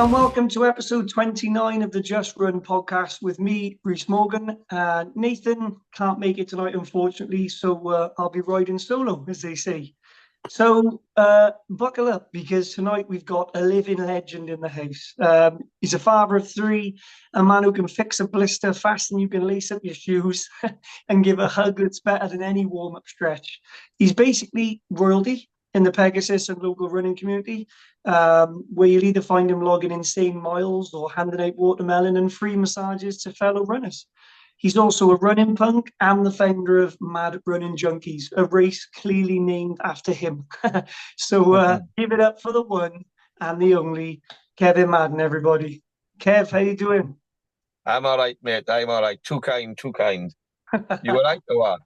and welcome to episode 29 of the Just Run podcast with me, Rhys Morgan. Nathan can't make it tonight, unfortunately, so I'll be riding solo, as they say. So buckle up, because tonight we've got a living legend in the house. He's a father of three, a man who can fix a blister faster than you can lace up your shoes and give a hug that's better than any warm-up stretch. He's basically royalty in the Pegasus and local running community, where you'll either find him logging insane miles or handing out watermelon and free massages to fellow runners. He's also a running punk and the founder of Mad Running Junkies, a race clearly named after him. So give it up for the one and the only Kevin Madden, everybody. Kev, how you doing? I'm all right, mate. I'm all right. Too kind, too kind. You all right or what?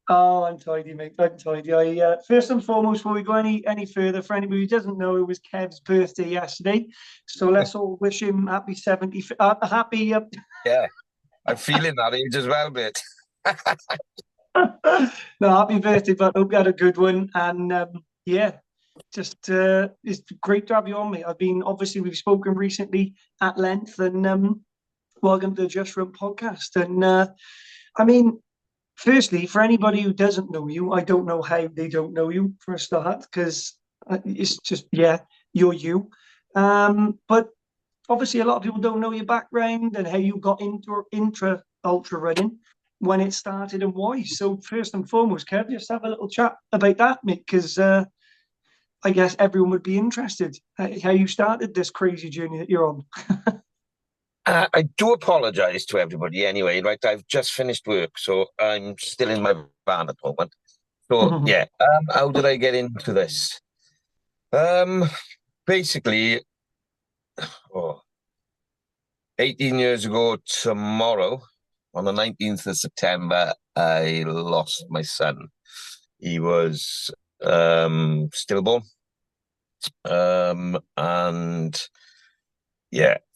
Oh, I'm tidy, mate. I'm tidy. First and foremost, before we go any further, for anybody who doesn't know, it was Kev's birthday yesterday. So let's all wish him happy 70. Happy. Yeah, I'm feeling that age as well, mate. No, happy birthday, but hope you had a good one. And it's great to have you on, mate. We've spoken recently at length, and welcome to the Just Run podcast. And firstly, for anybody who doesn't know you, I don't know how they don't know you for a start, because it's just, you're you. But obviously, a lot of people don't know your background and how you got into ultra running, when it started and why. So first and foremost, Kev, just have a little chat about that, mate, because I guess everyone would be interested how you started this crazy journey that you're on. I do apologise to everybody anyway, right? I've just finished work, so I'm still in my van at the moment. So, how did I get into this? Basically, 18 years ago tomorrow, on the 19th of September, I lost my son. He was stillborn.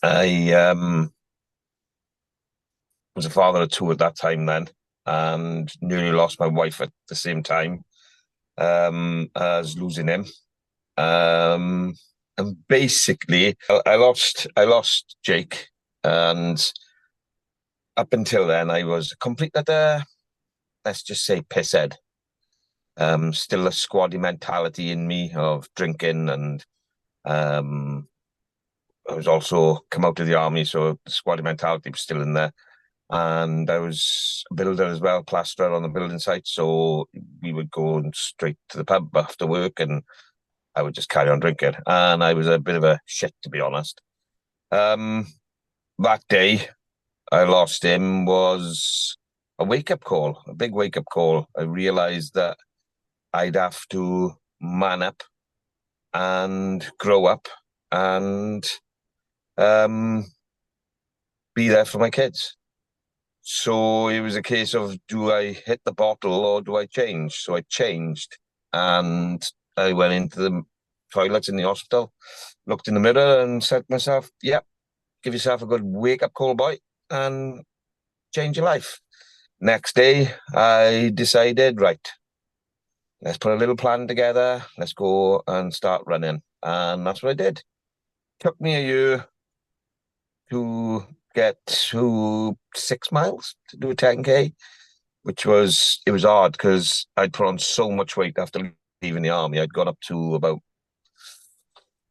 I was a father of two at that time then, and nearly lost my wife at the same time as losing him. And basically, I lost Jake, and up until then, I was complete let's just say pisshead. Still a squaddy mentality in me of drinking, and I was also come out of the army, so the squaddy mentality was still in there. And I was a builder as well, plasterer on the building site, so we would go straight to the pub after work, and I would just carry on drinking. And I was a bit of a shit, to be honest. That day I lost him was a wake-up call, a big wake-up call. I realised that I'd have to man up and grow up and be there for my kids. So it was a case of, do I hit the bottle or do I change? So I changed, and I went into the toilets in the hospital, looked in the mirror and said to myself, give yourself a good wake-up call, boy, and change your life. Next day, I decided, right, let's put a little plan together. Let's go and start running. And that's what I did. Took me a year to get to 6 miles to do a 10K, it was hard because I'd put on so much weight after leaving the army. I'd gone up to about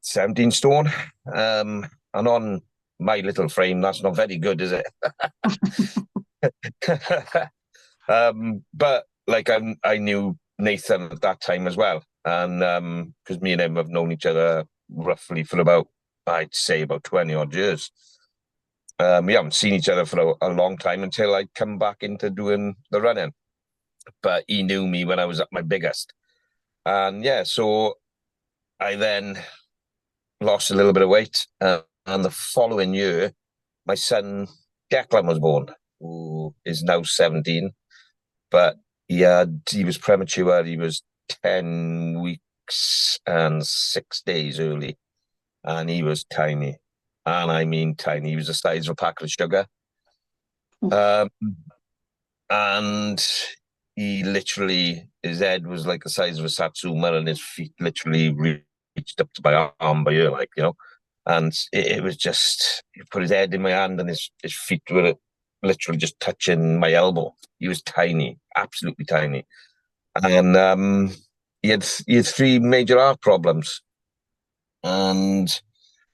17 stone. And on my little frame, that's not very good, is it? But like I knew Nathan at that time as well, and because me and him have known each other roughly for about, I'd say, about 20 odd years. We haven't seen each other for a long time until I'd come back into doing the running, but he knew me when I was at my biggest. And so I then lost a little bit of weight, and the following year my son Declan was born, who is now 17, but he was premature. He was 10 weeks and 6 days early, and he was tiny. And I mean tiny. He was the size of a packet of sugar. And he literally, his head was like the size of a satsuma, and his feet literally reached up to my arm by here, like, And it was just, he put his head in my hand and his feet were literally just touching my elbow. He was tiny, absolutely tiny. And he had 3 major heart problems. And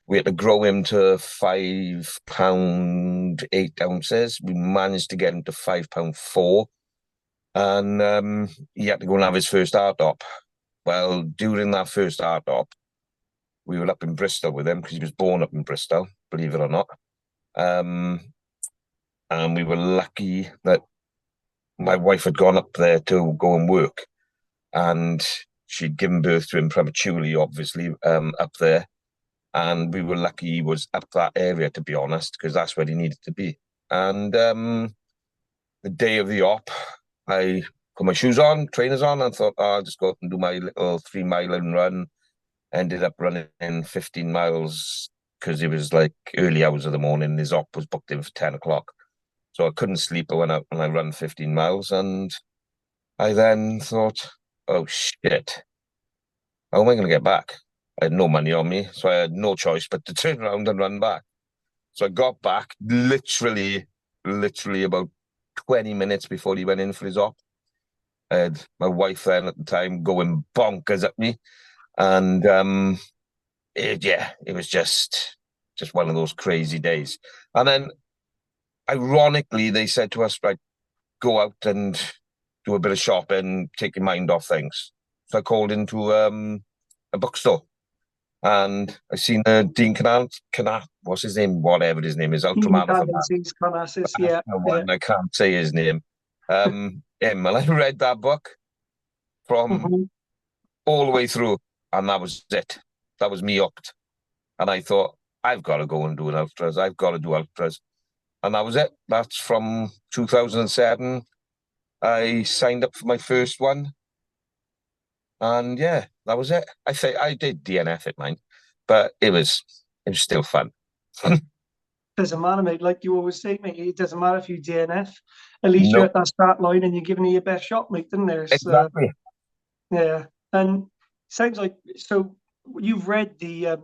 we had to grow him to 5 pound 8 ounces. We managed to get him to 5 pound 4. And he had to go and have his first heart op. Well, during that first heart op, we were up in Bristol with him because he was born up in Bristol, believe it or not. And we were lucky that my wife had gone up there to go and work, and she'd given birth to him prematurely, obviously, up there. And we were lucky he was up that area, to be honest, because that's where he needed to be. And the day of the op, I put my shoes on, trainers on, and thought, I'll just go up and do my little 3-mile run. Ended up running 15 miles because it was like early hours of the morning. His op was booked in for 10 o'clock. So I couldn't sleep. I went out and I ran 15 miles. And I then thought, oh, shit, how am I going to get back? I had no money on me, so I had no choice but to turn around and run back. So I got back literally about 20 minutes before he went in for his op. I had my wife then at the time going bonkers at me. And it was just one of those crazy days. And then, ironically, they said to us, like, go out and do a bit of shopping, take your mind off things. So I called into a bookstore, and I seen Dean Canal, what's his name? Whatever his name is, Ultramarathon. Yeah. I can't say his name. Him, and I read that book from all the way through. And that was it. That was me hooked. And I thought, I've got to go and do an ultras. I've got to do ultras. And that was it. That's from 2007. I signed up for my first one. And yeah, that was it. I think I did DNF it, mine, but it was still fun. Doesn't matter, mate. Like you always say, mate, it doesn't matter if you DNF. At least you're at that start line and you're giving it your best shot, mate, didn't there? Exactly. Yeah. And sounds like, so you've read the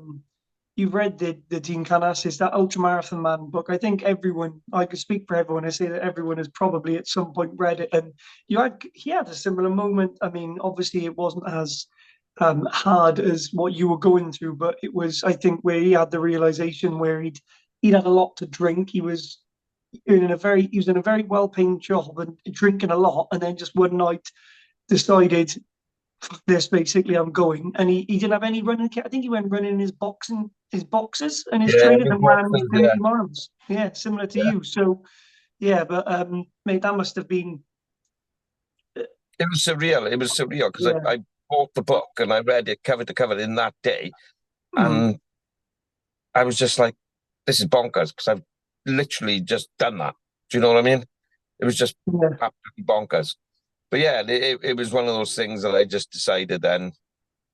Dean Canassis, that Ultramarathon Man book. I think I could speak for everyone. I say that everyone has probably at some point read it. And he had a similar moment. I mean, obviously it wasn't as hard as what you were going through, but it was, I think, where he had the realization where he'd had a lot to drink. He was in a very well-paying job and drinking a lot, and then just one night decided, this basically, I'm going. And he didn't have any running kit. I think he went running in his boxes and his trainers and ran 30 miles. Yeah, similar to you. So yeah, but mate, that must have been, it was surreal. It was surreal because I bought the book and I read it cover to cover in that day. And I was just like, this is bonkers, because I've literally just done that. Do you know what I mean? It was just absolutely bonkers. But yeah, it was one of those things that I just decided then, do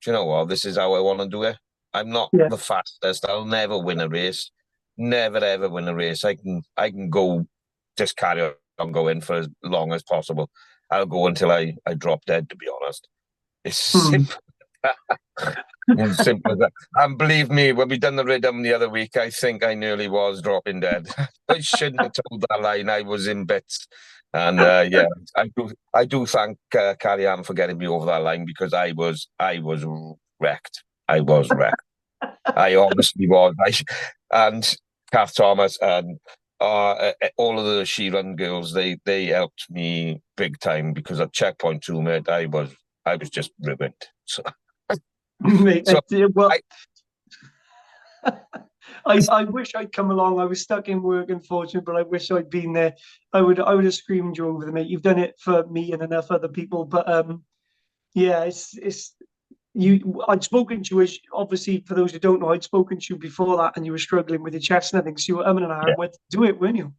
you know what, this is how I want to do it. I'm not the fastest. I'll never win a race. Never, ever win a race. I can go, just carry on going for as long as possible. I'll go until I drop dead, to be honest. It's simple. As simple as that. And believe me, when we done the rhythm the other week, I think I nearly was dropping dead. I shouldn't have told that line. I was in bits. And yeah, I do thank Carrie Ann for getting me over that line, because I was wrecked. I was wrecked. I honestly was. And Kath Thomas and all of the She Run girls, they helped me big time, because at checkpoint 2, mate, I was just ruined. So, mate, I wish I'd come along. I was stuck in work, unfortunately, but I wish I'd been there. I would have screamed you over the mate. You've done it for me and enough other people, but yeah, it's you. I'd spoken to you, obviously, for those who don't know, I'd spoken to you before that, and you were struggling with your chest and everything. So you were umming and ahhing went to do it, weren't you?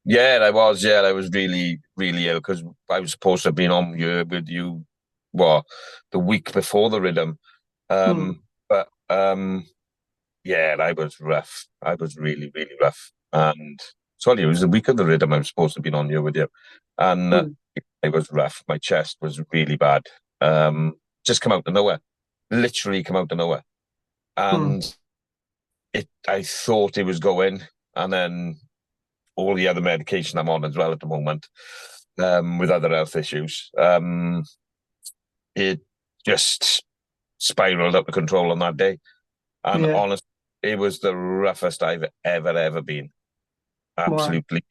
Yeah, I was. Yeah, I was really, really ill, because I was supposed to have been on with you, the week before the rhythm. But yeah, I was rough. I was really, really rough. And sorry, it was the week of the rhythm I was supposed to be on here with you. And it was rough. My chest was really bad. Just come out of nowhere. Literally come out of nowhere. And I thought it was going, and then all the other medication I'm on as well at the moment, with other health issues, it just spiraled up of control on that day. And Yeah. honestly, it was the roughest I've ever been. Wow. Absolutely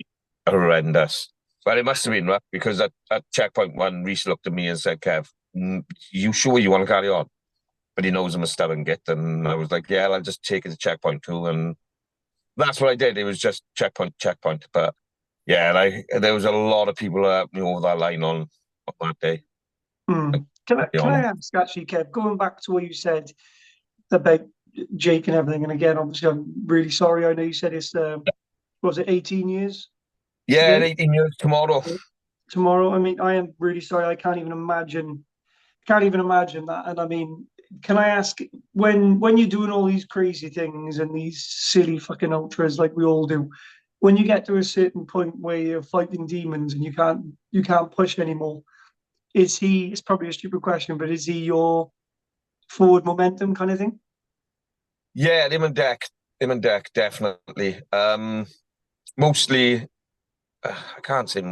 horrendous. But it must have been rough because at checkpoint one, Reese looked at me and said, Kev, you sure you want to carry on? But he knows I'm a stubborn git. And I was like, yeah, I'll just take it to checkpoint two. And that's what I did. It was just checkpoint. But yeah, there was a lot of people that helped me over that line on that day. Mm. Can I ask, actually, Kev, going back to what you said about Jake and everything, and again, obviously, I'm really sorry. I know you said it's, was it 18 years Yeah, today? 18 years tomorrow. Tomorrow? I mean, I am really sorry. I can't even imagine that. And I mean, can I ask, when you're doing all these crazy things and these silly fucking ultras like we all do, when you get to a certain point where you're fighting demons and you can't push anymore, is he? It's probably a stupid question, but is he your forward momentum kind of thing? Yeah, him and Deck, definitely. Mostly, I can't say.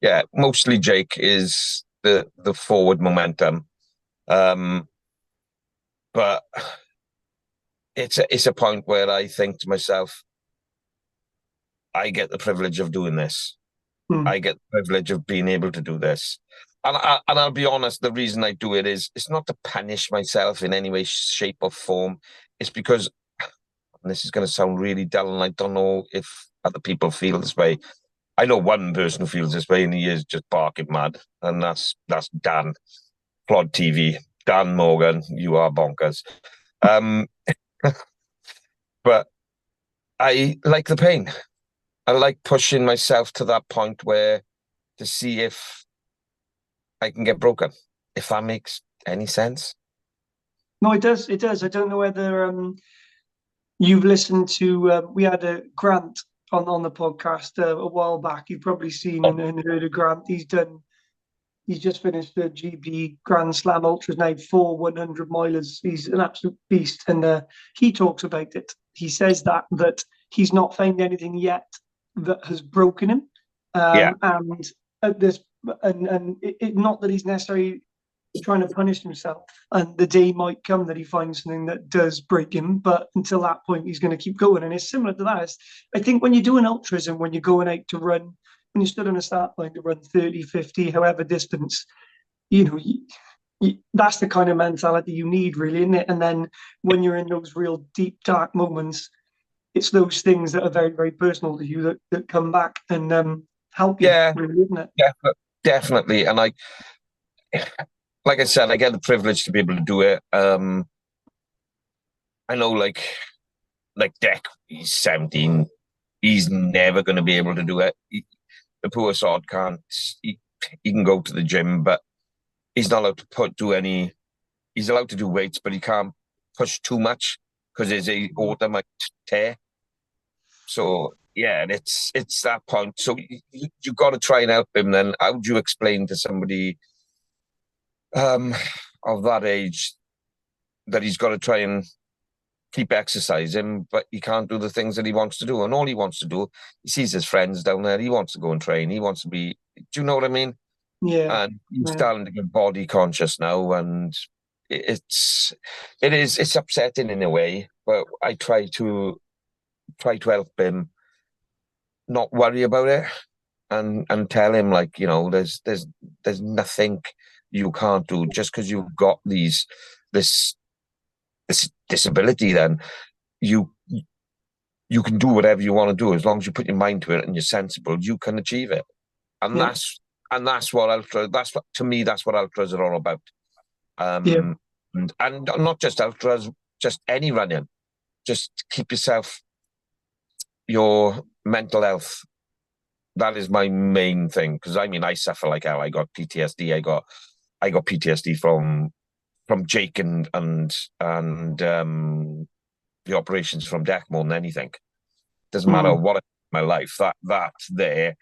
Yeah, mostly Jake is the forward momentum. Um, but it's a point where I think to myself, I get the privilege of doing this. Hmm. I get the privilege of being able to do this. And I'll be honest, the reason I do it is it's not to punish myself in any way, shape, or form. It's because, and this is going to sound really dull, and I don't know if other people feel this way. I know one person who feels this way, and he is just barking mad, and that's Dan, Plod TV, Dan Morgan. You are bonkers. Um, but I like the pain. I like pushing myself to that point where to see if I can get broken, if that makes any sense. No, it does. It does. I don't know whether you've listened to. We had a Grant on the podcast a while back. You've probably seen and heard of Grant. He's just finished the GB Grand Slam Ultras now, 4 100 milers. He's an absolute beast, and he talks about it. He says that he's not found anything yet that has broken him, Yeah, and at this, and not that he's necessarily trying to punish himself. And the day might come that he finds something that does break him, but until that point, he's going to keep going. And it's similar to that. I think when you're doing ultras and when you're going out to run, when you stood on a start line to run 30, 50, however distance, you know, that's the kind of mentality you need, really, isn't it? And then when you're in those real deep, dark moments, it's those things that are very, very personal to you that come back and help you, yeah, really, isn't it? yeah, definitely. And like I said, I get the privilege to be able to do it. I know, like Deck, he's 17. He's never going to be able to do it. The poor sod can't. He can go to the gym, but he's not allowed to do any. He's allowed to do weights, but he can't push too much because his aorta might tear. So yeah, and it's that point. So you got to try and help him. Then how do you explain to somebody um, of that age that he's got to try and keep exercising, but he can't do the things that he wants to do? And all he wants to do, he sees his friends down there. He wants to go and train. He wants to be. Do you know what I mean? Yeah. And he's Yeah. starting to get body conscious now, and it's upsetting in a way. But I try to help him not worry about it and tell him, like, there's nothing you can't do just because you've got this this disability. Then you you can do whatever you want to do as long as you put your mind to it and you're sensible. You can achieve it, and Yeah. that's what ultra. That's what, to me, that's what ultras are all about. Yeah. And not just ultras, just any running. Just keep yourself, your mental health. That is my main thing, because I mean I suffer like hell. I got PTSD. I got PTSD from Jake and the operations from Deck more than anything. Doesn't matter Mm. what my life, that there,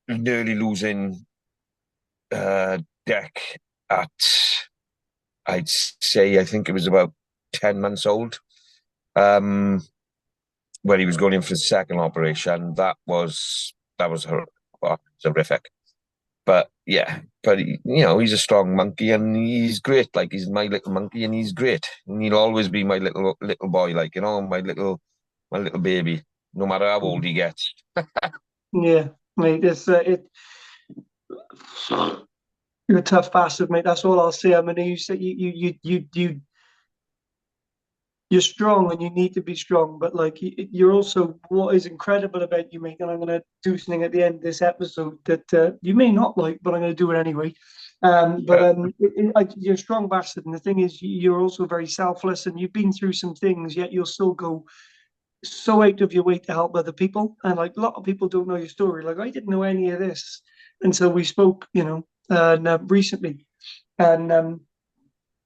nearly losing Deck at, I'd say, I think it was about 10 months old, where he was going in for his second operation. That was horrific. But yeah, but he's a strong monkey and he's great. Like, he's my little monkey and he's great. And he'll always be my little boy, like, my little baby, no matter how old he gets. Yeah, mate, you're a tough bastard, mate. That's all I'll say. I mean, you say you're strong and you need to be strong, but like you're also, what is incredible about you, mate, and I'm going to do something at the end of this episode that you may not like, but I'm going to do it anyway. You're a strong bastard, and the thing is, you're also very selfless, and you've been through some things, yet you'll still go so out of your way to help other people. And like, a lot of people don't know your story. Like, I didn't know any of this until we spoke, recently, and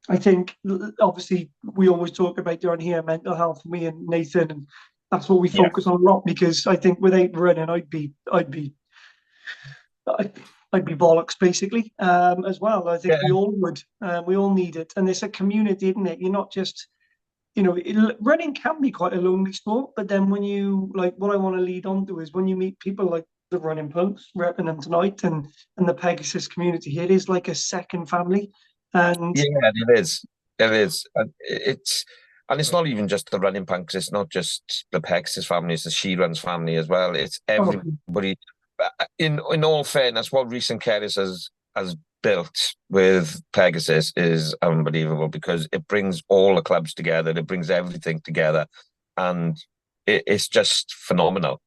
I think obviously we always talk about down here mental health, me and Nathan, and that's what we focus on a lot, because I think without running, I'd be bollocks basically, as well. I think we all would. We all need it, and it's a community, isn't it? You're not just, running can be quite a lonely sport, but then when you, like, what I want to lead on to is when you meet people like the running punks repping them tonight, and the Pegasus community, it is like a second family. And yeah, it is. And it's not even just the running punks. It's not just the Pegasus family. It's the She Runs family as well. It's everybody. In all fairness, what recent Kevs has built with Pegasus is unbelievable, because it brings all the clubs together. It brings everything together, and it's just phenomenal.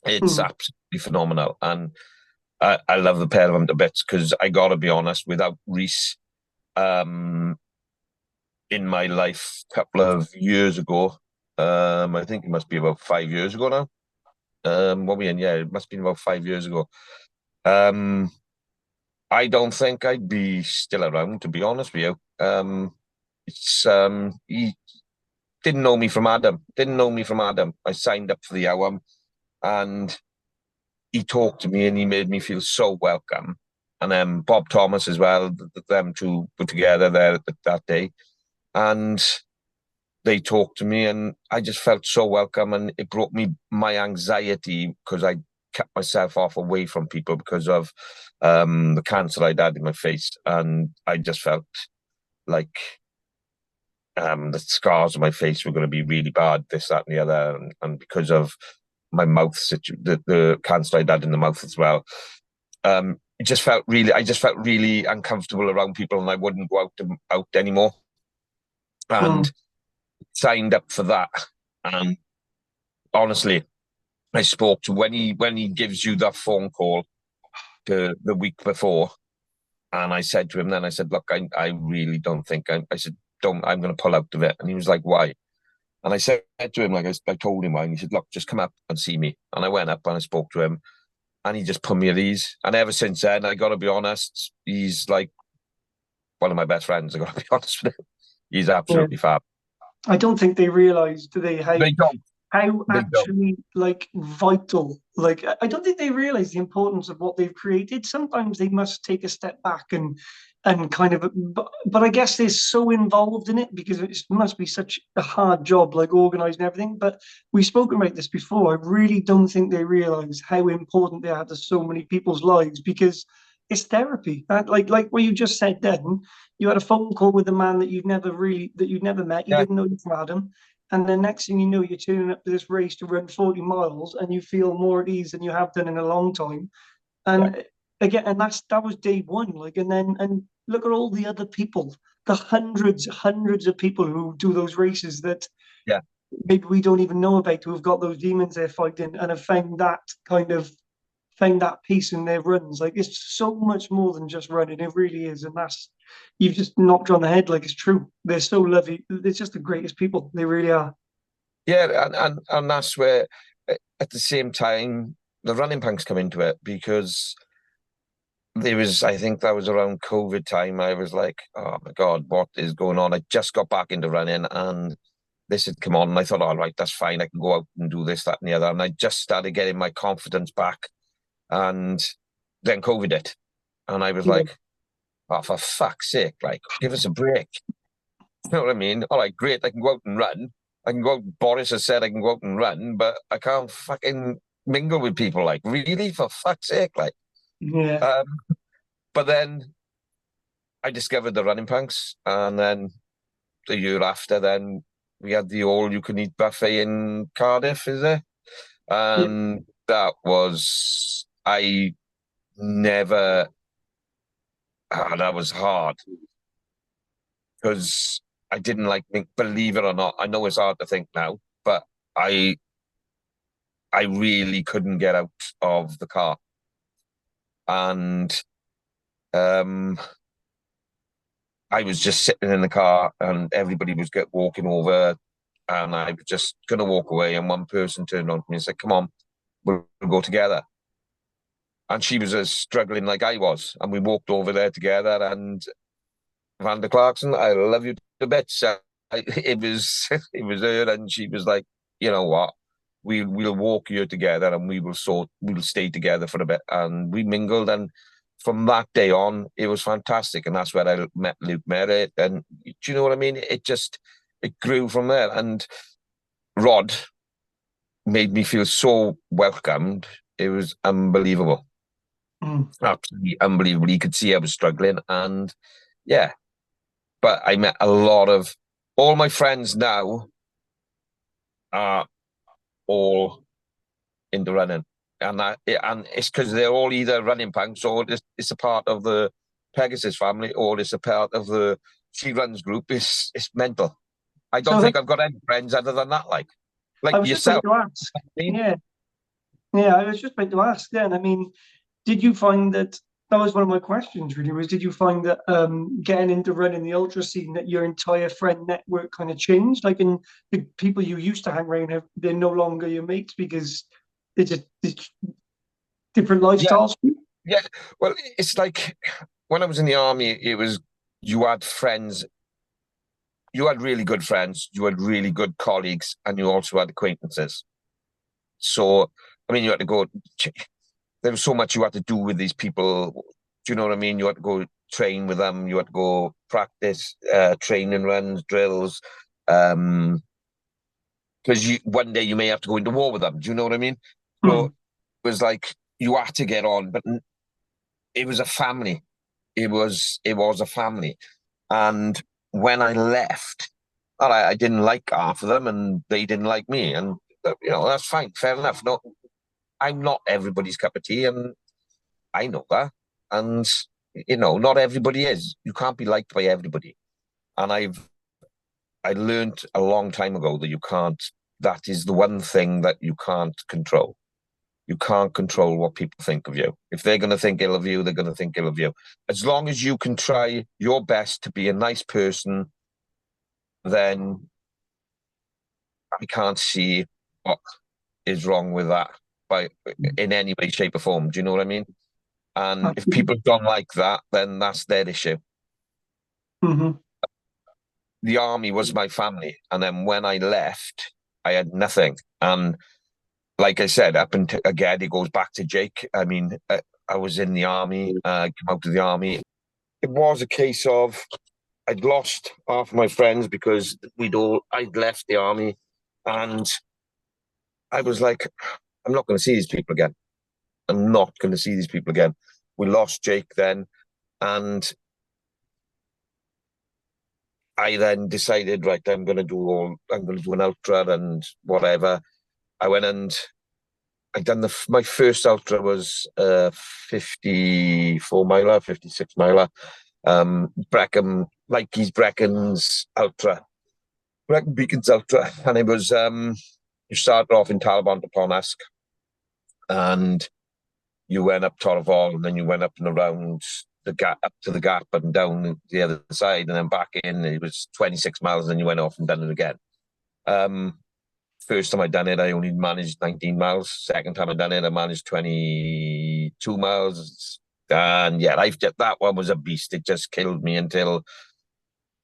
It's absolutely phenomenal, and I love the pair of them to bits, because I got to be honest, without Reese, in my life a couple of years ago, I think it must be about 5 years ago now. What we in? Yeah, it must have been about 5 years ago. I don't think I'd be still around, to be honest with you. He didn't know me from Adam. I signed up for the hour, and he talked to me and he made me feel so welcome. And then Bob Thomas as well, them two were together there that day. And they talked to me and I just felt so welcome, and it brought me my anxiety, because I kept myself off away from people because of the cancer I'd had in my face. And I just felt like the scars on my face were going to be really bad, this, that, and the other. And because of my mouth, the cancer I'd had in the mouth as well, I just felt really uncomfortable around people, and I wouldn't go out anymore. And signed up for that. And honestly, I spoke to, when he gives you that phone call the week before, and I said to him then, I said, look, I really don't think I'm going to pull out of it. And he was like, why? And I said to him, like, I told him why, and he said, look, just come up and see me. And I went up and I spoke to him, and he just put me at ease. And ever since then, I got to be honest, he's like one of my best friends. I got to be honest with him. He's absolutely fab. I don't think they realise, do they, how actually like vital, like I don't think they realise the importance of what they've created. Sometimes they must take a step back and kind of, but I guess they're so involved in it because it must be such a hard job, like organising everything. But we've spoken about this before. I really don't think they realise how important they are to so many people's lives, because it's therapy. Like what you just said then, you had a phone call with a man that you'd never met. You didn't know you from Adam. And the next thing you know, you're tuning up to this race to run 40 miles and you feel more at ease than you have done in a long time. And again, and that was day one. Like, and look at all the other people, the hundreds of people who do those races that maybe we don't even know about, who have got those demons they're fighting and have found that peace in their runs. Like, it's so much more than just running. It really is. And you've just knocked on the head. Like, it's true. They're so lovely. They're just the greatest people. They really are. Yeah. And that's where, at the same time, the running punks come into it, because I think that was around COVID time. I was like, oh my God, what is going on? I just got back into running and this had come on. And I thought, all right, that's fine. I can go out and do this, that, and the other. And I just started getting my confidence back. And then COVID hit. And I was like, oh, for fuck's sake, like, give us a break. You know what I mean? All right, great. I can go out and run. I can go out. Boris has said I can go out and run, but I can't fucking mingle with people. Like, really, for fuck's sake, like. Yeah. Um, but then I discovered the running punks, and then the year after, then we had the all-you-can-eat buffet in Cardiff, is it? Yeah. And that was I never. That was hard because I didn't like think. Believe it or not, I know it's hard to think now, but I I really couldn't get out of the car, and um, I was just sitting in the car, and everybody was walking over, and I was just gonna walk away, and one person turned on to me and said, "Come on, we'll go together." And she was as struggling like I was, and we walked over there together. And Vanda Clarkson, I love you to bits. It was it was her, and she was like, you know what, we'll walk here together, and we'll stay together for a bit, and we mingled, and from that day on, it was fantastic, and that's where I met Luke Merritt, and do you know what I mean? It grew from there, and Rod made me feel so welcomed. It was unbelievable. Mm. Absolutely unbelievable. He could see I was struggling, and yeah, but I met a lot of all my friends now are all into running, and it's because they're all either running punks or it's a part of the Pegasus family or it's a part of the She Runs group. It's mental. I don't So think I've got any friends other than that, I like was just about yourself. to ask. I mean, Yeah. Yeah. I was just about to ask then. I mean, did you find that that was one of my questions really was did you find that getting into running the ultra scene that your entire friend network kind of changed? Like in the people you used to hang around have they're no longer your mates because it's different yeah, lifestyles? yeah. Well, it's like when I was in the army, it was you had friends, you had really good friends, you had really good colleagues, and you also had acquaintances. So, I mean, you had to go. There was so much you had to do with these people. Do you know what I mean? You had to go train with them. You had to go practice training runs, drills. Because one day you may have to go into war with them. Do you know what I mean? So Mm. it was like you had to get on, but it was a family. It was a family, and when I left, all right, I didn't like half of them, and they didn't like me, and that's fine, fair enough. No, I'm not everybody's cup of tea, and I know that. And not everybody is. You can't be liked by everybody. And I learned a long time ago that you can't. That is the one thing that you can't control. You can't control what people think of you. If they're going to think ill of you, they're going to think ill of you. As long as you can try your best to be a nice person, then I can't see what is wrong with that by in any way, shape, or form. Do you know what I mean? And if Absolutely. people don't like that, then that's their issue. Hmm. The army was my family, and then when I left, I had nothing. And like I said, up until again, it goes back to Jake. I mean, I was in the army, came out of the army. It was a case of I'd lost half of my friends because I'd left the army, and I was like, I'm not going to see these people again. I'm not going to see these people again. We lost Jake then, and I then decided, right, I'm going to do an ultra and whatever. I went and I done my first ultra was 54 miler, 56 miler, Brecon, Nike's Brecken's ultra, Brecon Beacons ultra, and it was you started off in Talbot upon Usk, and you went up Torfol, and then you went up and around the gap, up to the gap and down the other side, and then back in. It was 26 miles, and then you went off and done it again. First time I done it, I only managed 19 miles. Second time I done it, I managed 22 miles. And yeah, that one was a beast. It just killed me until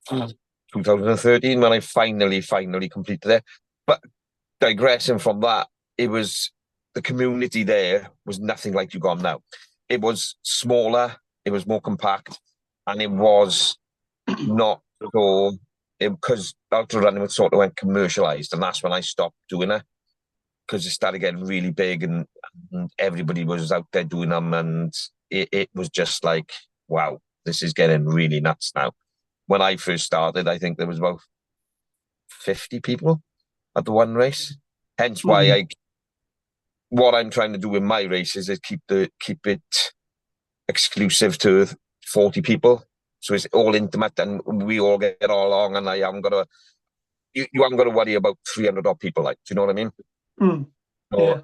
2013 when I finally completed it. But digressing from that, it was the community there was nothing like you got now. It was smaller, it was more compact, and it was not so because ultra running was sort of went commercialized, and that's when I stopped doing it because it started getting really big, and everybody was out there doing them, and it was just like, wow, this is getting really nuts now. When I first started, I think there was about 50 people at the one race. Hence why what I'm trying to do with my races is keep it exclusive to 40 people. So it's all intimate and we all get all along, and you haven't got to worry about 300 odd people, like, do you know what I mean? So Yeah.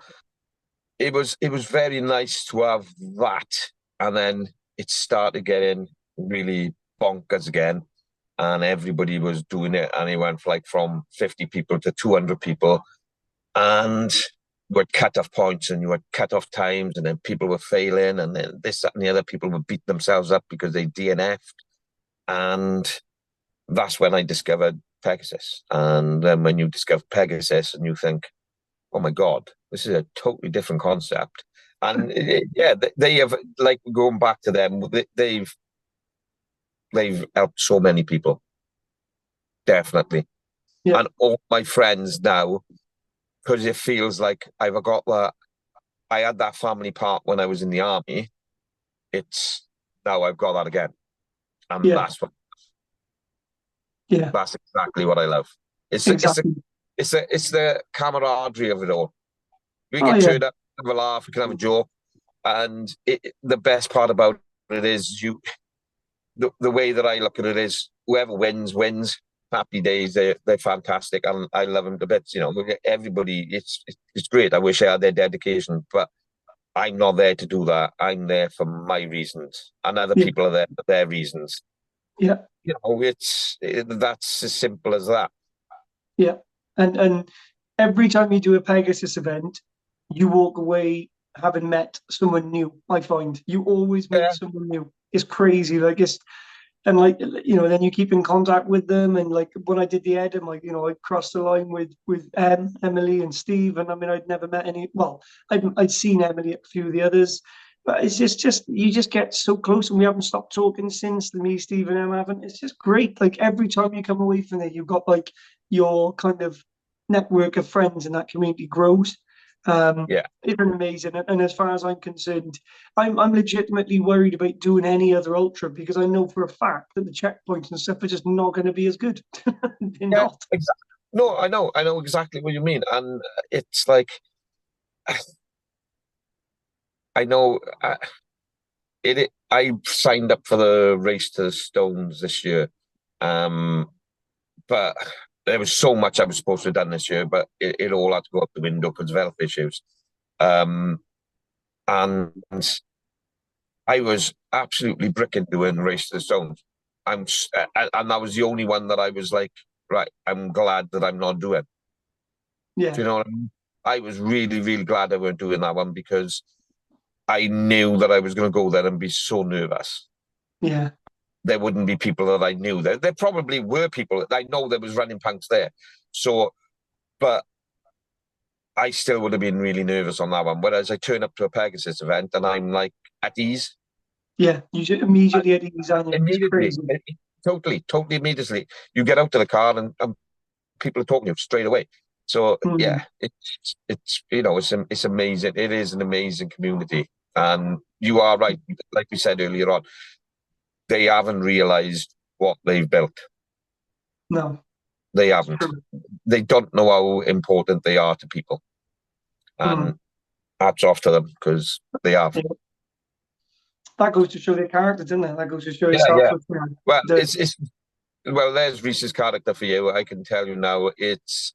it was very nice to have that, and then it started getting really bonkers again, and everybody was doing it, and it went like from 50 people to 200 people, and you had cut-off points and you had cut-off times, and then people were failing, and then this, that, and the other. People would beat themselves up because they DNF'd, and that's when I discovered Pegasus. And then when you discover Pegasus and you think, oh my God, this is a totally different concept. And yeah, they have, like, going back to them, they've helped so many people, definitely. Yeah. And all my friends now, because it feels like I've got that. I had that family part when I was in the army. It's now I've got that again, and Yeah. that's exactly what I love. Exactly. It's the camaraderie of it all. We Oh can yeah. turn up, have a laugh, we can have a joke, and the best part about it is the way that I look at it is whoever wins wins. Happy days, they're fantastic, and I love them to bits. You know, everybody, it's great. I wish I had their dedication, but I'm not there to do that. I'm there for my reasons, and other Yeah. people are there for their reasons. Yeah. You know, that's as simple as that. Yeah. And every time you do a Pegasus event, you walk away having met someone new. I find you always meet Yeah, someone new. It's crazy. Like and like, then you keep in contact with them. And like when I did the Edom, like, I crossed the line with Emily and Steve, and I mean, I'd never met any. Well, I'd seen Emily at a few of the others, but it's just you just get so close, and we haven't stopped talking since. Me, Steve, and Emma haven't. It's just great. Like every time you come away from there, you've got like your kind of network of friends, and that community grows. yeah. It's amazing. And as far as I'm concerned, I'm legitimately worried about doing any other ultra, because I know for a fact that the checkpoints and stuff are just not going to be as good. They're Yeah, not. exactly. No, I know exactly what you mean, and it's like I know I signed up for the race to the Stones this year, but there was so much I was supposed to have done this year, but it all had to go out the window because of health issues, and I was absolutely bricking doing Race to the Stones. And that was the only one that I was like, right, I'm glad that I'm not doing. Do Yeah. you know what I mean? I was really, really glad I weren't doing that one because I knew that I was going to go there and be so nervous. Yeah. There wouldn't be people that I knew. There probably were people. I know there was running punks there. So, but I still would have been really nervous on that one. Whereas I turn up to a Pegasus event and I'm like at ease. Yeah. You just immediately at ease, aren't you? It's Immediately, crazy. totally immediately. You get out to the car and people are talking to you straight away. So Mm. yeah, it's amazing. It is an amazing community, and you are right. Like we said earlier on, they haven't realised what they've built. No. They It's haven't. true. They don't know how important they are to people, Mm. and hats off to them because they have. Yeah. That goes to show their character, doesn't it? That goes to show Yeah, yourself yeah. with Well, the it's well. There's Reese's character for you. I can tell you now. It's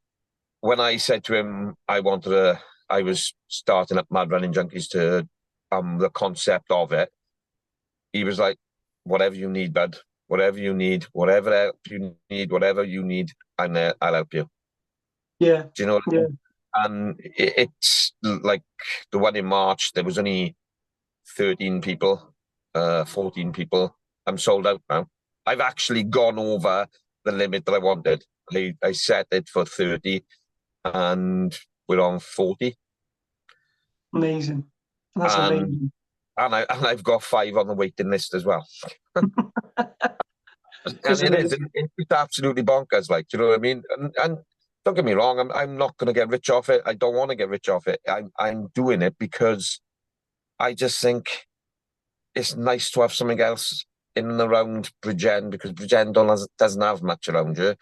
when I said to him I was starting up Mad Running Junkies to the concept of it. He was like, "Whatever you need, bud. Whatever you need, whatever help you need, whatever you need, I'm there. I'll help you." yeah. Do you know what I Yeah. mean? And it's like the one in March. There was only 13 people, 14 people. I'm sold out now. I've actually gone over the limit that I wanted. I set it for 30 and we're on 40. Amazing. That's And amazing. I've got 5 on the waiting list as well. And Isn't it it? is, it's absolutely bonkers, like, do you know what I mean? And don't get me wrong, I'm not going to get rich off it. I don't want to get rich off it. I'm doing it because I just think it's nice to have something else in and around Bridgend, because Bridgend doesn't have much around here.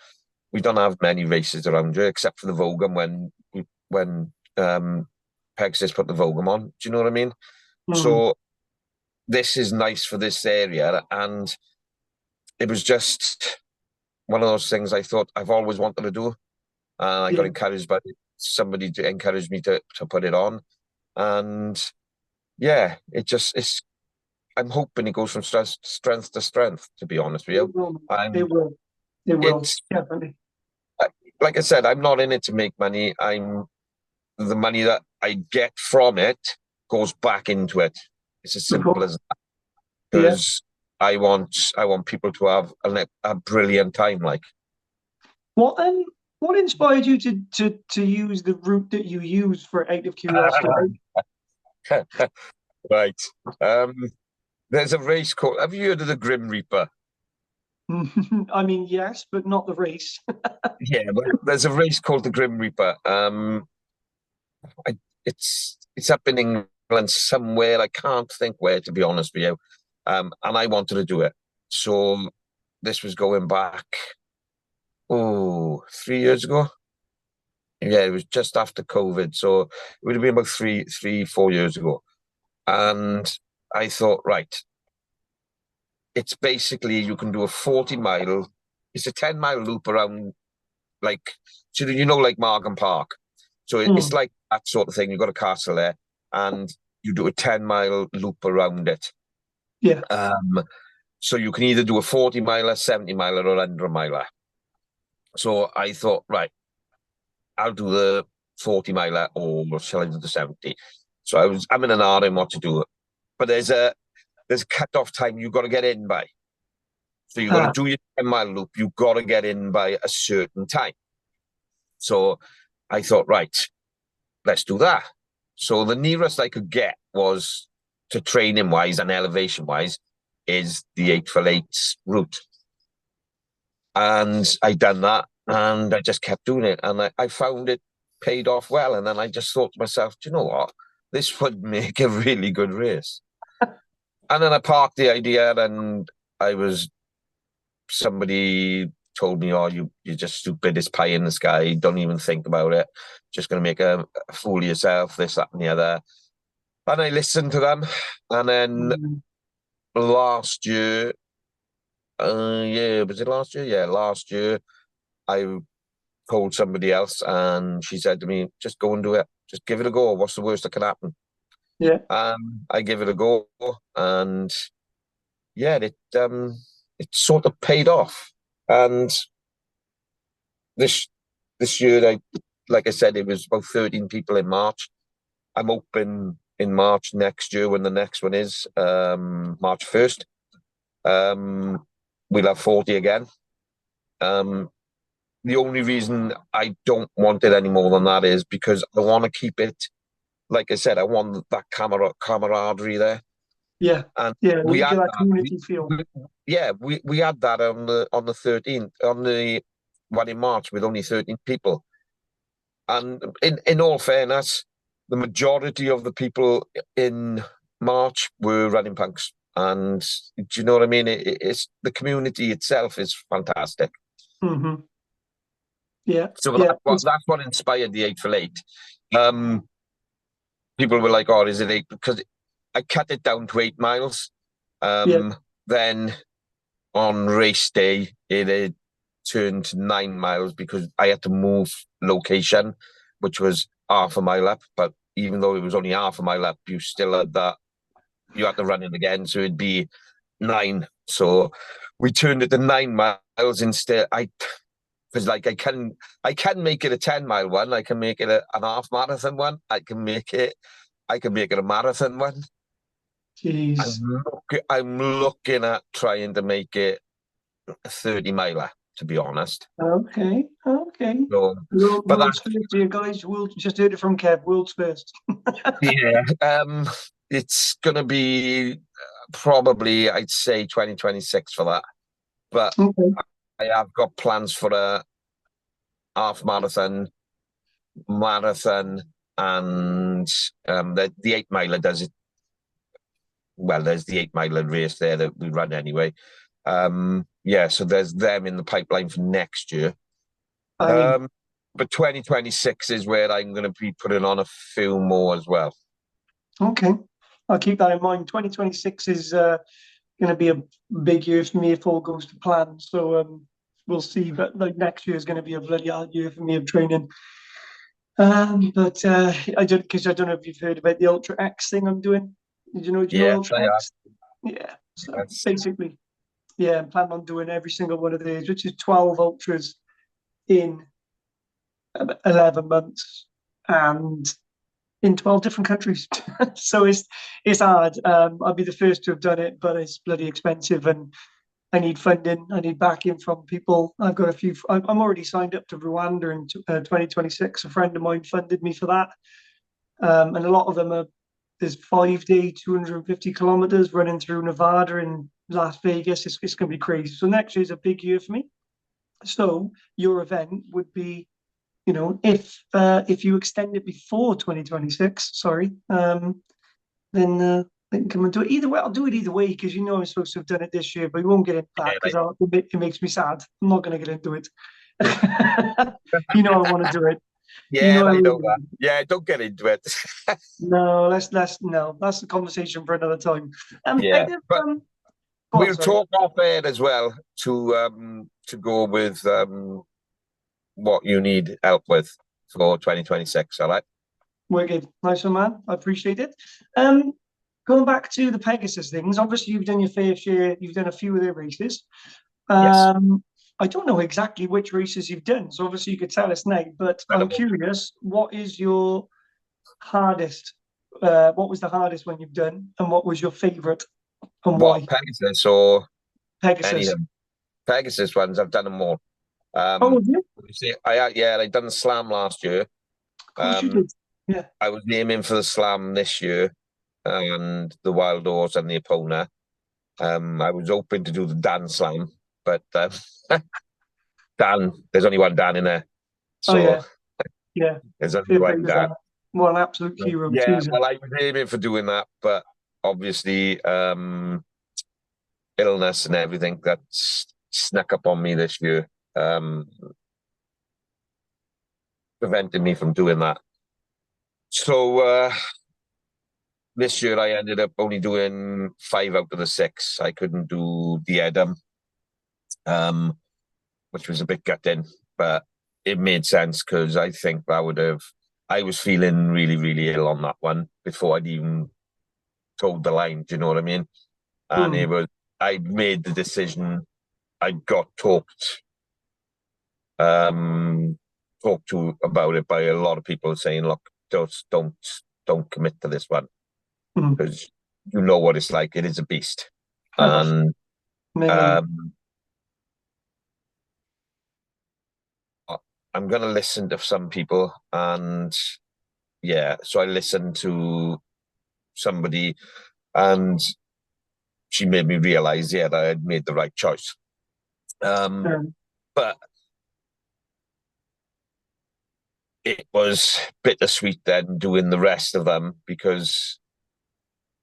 We don't have many races around here except for the Vogum when Pegasus put the Vogum on. Do you know what I mean? So this is nice for this area, and it was just one of those things I thought I've always wanted to do. I got encouraged by somebody to encourage me to put it on, and yeah, it's. I'm hoping it goes from strength to strength. To be honest with you, It will. It will. it's Definitely. like I said, I'm not in it to make money. The money that I get from it goes back into it. It's as simple as that. Because I want people to have a brilliant time. Like, what inspired you to use the route that you use for Out of Curiosity? right. There's a race called. Have you heard of the Grim Reaper? I mean, yes, but not the race. Yeah, but there's a race called the Grim Reaper. It's up in England somewhere. I can't think where, to be honest with you. And I wanted to do it. So this was going back, 3 years ago. Yeah, it was just after COVID. So it would have been about 4 years ago. And I thought, right, it's basically you can do a 40-mile, it's a 10-mile loop around, like, so you know, like Margam Park. So it's like that sort of thing. You've got a castle there, and you do a 10-mile loop around it. Yeah. So you can either do a 40-miler, 70-miler, or 100-miler. So I thought, right, I'll do the 40-miler, or shall I do the 70? So I'm in an RM what to do. But there's a cut-off time you've got to get in by. So you've got to do your 10-mile loop. You've got to get in by a certain time. So I thought, right, let's do that. So the nearest I could get was, to training-wise and elevation-wise, is the 8x8 route. And I done that, and I just kept doing it. And I found it paid off well. And then I just thought to myself, do you know what? This would make a really good race. And then I parked the idea, and somebody told me, oh, you're just stupid, it's pie in the sky, don't even think about it, just going to make a fool of yourself, this, that, and the other. And I listened to them. And then last year, was it last year? Yeah, last year, I told somebody else, and she said to me, just go and do it. Just give it a go. What's the worst that can happen? Yeah. I give it a go, and yeah, it sort of paid off. And this year, like I said, it was about 13 people in March. I'm open in March next year, when the next one is, March 1st. We'll have 40 again. The only reason I don't want it any more than that is because I want to keep it, like I said, I want that camaraderie there. Yeah. And we had that community feel. We had that on the 13th, on the one in March, with only 13 people. And in all fairness, the majority of the people in March were running punks. And do you know what I mean? It's the community itself is fantastic. Yeah. So that's what inspired the 8x8. People were like, "Oh, is it 8?" Because I cut it down to 8 miles. Then on race day, it turned to 9 miles because I had to move location, which was half a mile up. But even though it was only half a mile up, you still had that. You had to run it again, so it'd be 9. So we turned it to 9 miles instead. Because like I can make it a 10-mile one. I can make it an half marathon one. I can make it a marathon one. Jeez. I'm looking at trying to make it a 30-miler, to be honest. Okay. So, world's first here, guys. We'll just heard it from Kev. World's first. Yeah. It's gonna be probably, I'd say, 2026 for that. But Okay. I have got plans for a half marathon, and the 8 miler does it. Well, there's the 8 miler race there that we run anyway. Yeah, so there's them in the pipeline for next year. I But 2026 is where I'm going to be putting on a few more as well. Okay. I'll keep that in mind. 2026 is going to be a big year for me if all goes to plan. So we'll see. But like next year is going to be a bloody hard year for me of training. But I don't know if you've heard about the Ultra X thing I'm doing. Did you know? Do you know Yeah, Ultra X? Yeah. So that's basically, yeah, I'm planning on doing every single one of these, which is 12 ultras in 11 months and in 12 different countries. So it's hard. I'll be the first to have done it, but it's bloody expensive and I need funding. I need backing from people. I've got a few. I'm already signed up to Rwanda in 2026. A friend of mine funded me for that. And a lot of them are, there's 5 day, 250 kilometers running through Nevada and Las Vegas. It's going to be crazy. So next year's a big year for me. So your event would be, if you extend it before 2026, sorry, then they can come and do it. Either way, I'll do it either way because I'm supposed to have done it this year, but we won't get into that because it makes me sad. I'm not going to get into it. I want to do it. yeah, I know really that. Yeah, don't get into it. No, no, that's a conversation for another time. Yeah, but we'll sorry. talk off air as well to go with what you need help with for 2026. All right. Wicked. Nice one, man. I appreciate it. Going back to the Pegasus things, obviously you've done your fair share, you've done a few of their races. Yes. I don't know exactly which races you've done, so obviously you could tell us now, but I'm curious, what is your hardest, what was the hardest one you've done, and what was your favourite, and why? What, Pegasus or any Pegasus. of them? Pegasus ones, I've done them all. Oh, have you? You see, I done the slam last year. Of course you did. Yeah. I was aiming for the slam this year and the wild horse and the Epona. I was hoping to do the Dan slam, but Dan, there's only one Dan in there. So yeah. there's only one Dan. Well, an absolute hero. Yeah, well, I was aiming for doing that, but obviously illness and everything that snuck up on me this year prevented me from doing that. So this year I ended up only doing 5 out of the 6. I couldn't do the Edam, which was a bit gutting, but it made sense because I think I was feeling really, really ill on that one before I'd even told the line. Do you know what I mean? And I made the decision. I got talked to about it by a lot of people saying, look, don't commit to this one because you know what it's like. It is a beast. And I'm going to listen to some people, and yeah, so I listened to somebody and she made me realize, that I had made the right choice. But it was bittersweet then doing the rest of them because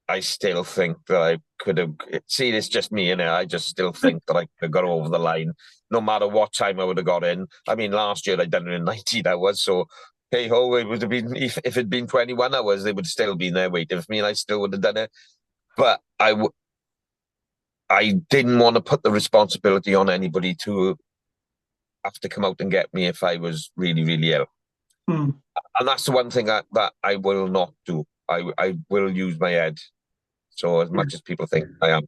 I still think that I could have. See, it's just me, innit? I just still think that I could have got over the line, no matter what time I would have got in. I mean, last year I'd done it in 19 hours, so hey ho, it would have been if it'd been 21 hours, they would still been there waiting for me, and I still would have done it. But I didn't want to put the responsibility on anybody to have to come out and get me if I was really, really ill. And that's the one thing that I will not do. I will use my head. So as much as people think I am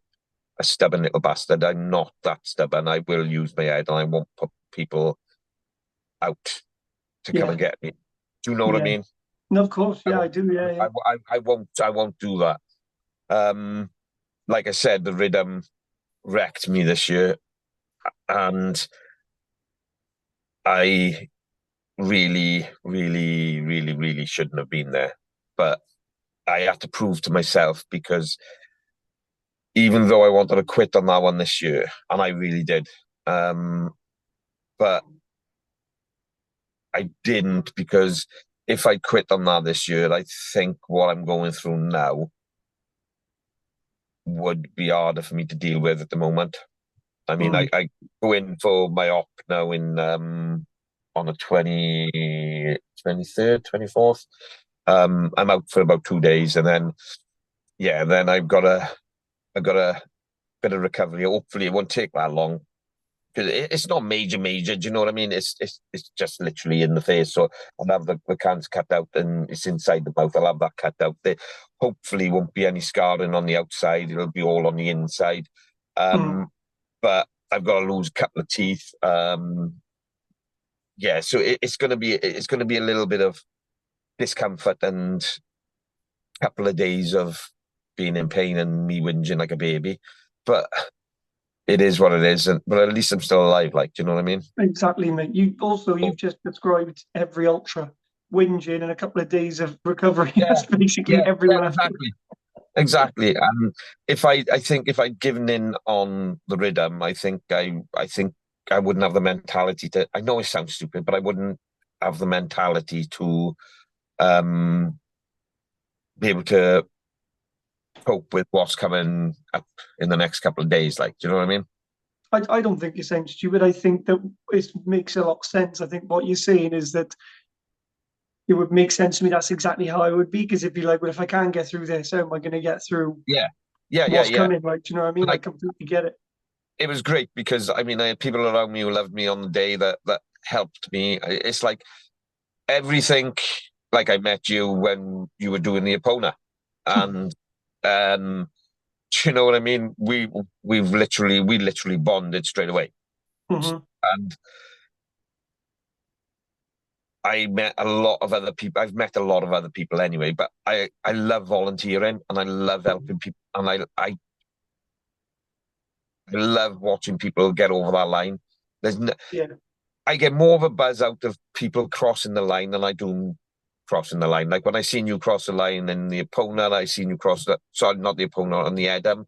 a stubborn little bastard, I'm not that stubborn. I will use my head and I won't put people out to come and get me. Do you know what I mean? No, of course. Yeah, I do. Yeah. I won't do that. Like I said, the rhythm wrecked me this year, and I really, really, really, really shouldn't have been there. But I had to prove to myself because even though I wanted to quit on that one this year, and I really did. But I didn't, because if I quit on that this year, I think what I'm going through now would be harder for me to deal with at the moment. I mean, I go in for my op now in on the 23rd, 24th. I'm out for about 2 days, and then then I've got a bit of recovery. Hopefully it won't take that long, because it's not major. Do you know what I mean? It's just literally in the face. So I'll have the cans cut out, and it's inside the mouth. I'll have that cut out. There hopefully won't be any scarring on the outside. It'll be all on the inside. But I've got to lose a couple of teeth. So it's gonna be a little bit of discomfort and a couple of days of being in pain and me whinging like a baby. But it is what it is, but at least I'm still alive. Like, do you know what I mean? Exactly, mate. You've just described every ultra whinging and a couple of days of recovery. Yeah, That's basically everyone. Exactly. And I think if I'd given in on the rhythm, I think I wouldn't have the mentality to. I know it sounds stupid, but I wouldn't have the mentality to be able to cope with what's coming up in the next couple of days. Like, do you know what I mean? I don't think you're saying stupid. I think that it makes a lot of sense. I think what you're saying is that it would make sense to me. That's exactly how I would be, because it'd be like, well, if I can't get through this, how am I going to get through what's coming? Like, do you know what I mean? I completely get it. It was great, because I mean, I had people around me who loved me on the day that helped me. It's like everything. Like, I met you when you were doing the Epona, and do you know what I mean? We literally bonded straight away. And I met a lot of other people. I've met a lot of other people anyway, but I love volunteering, and I love helping people, and I love watching people get over that line. I get more of a buzz out of people crossing the line than I do crossing the line. Like when I seen you cross the line in the Epona, I seen you cross not the Epona, on the Edam.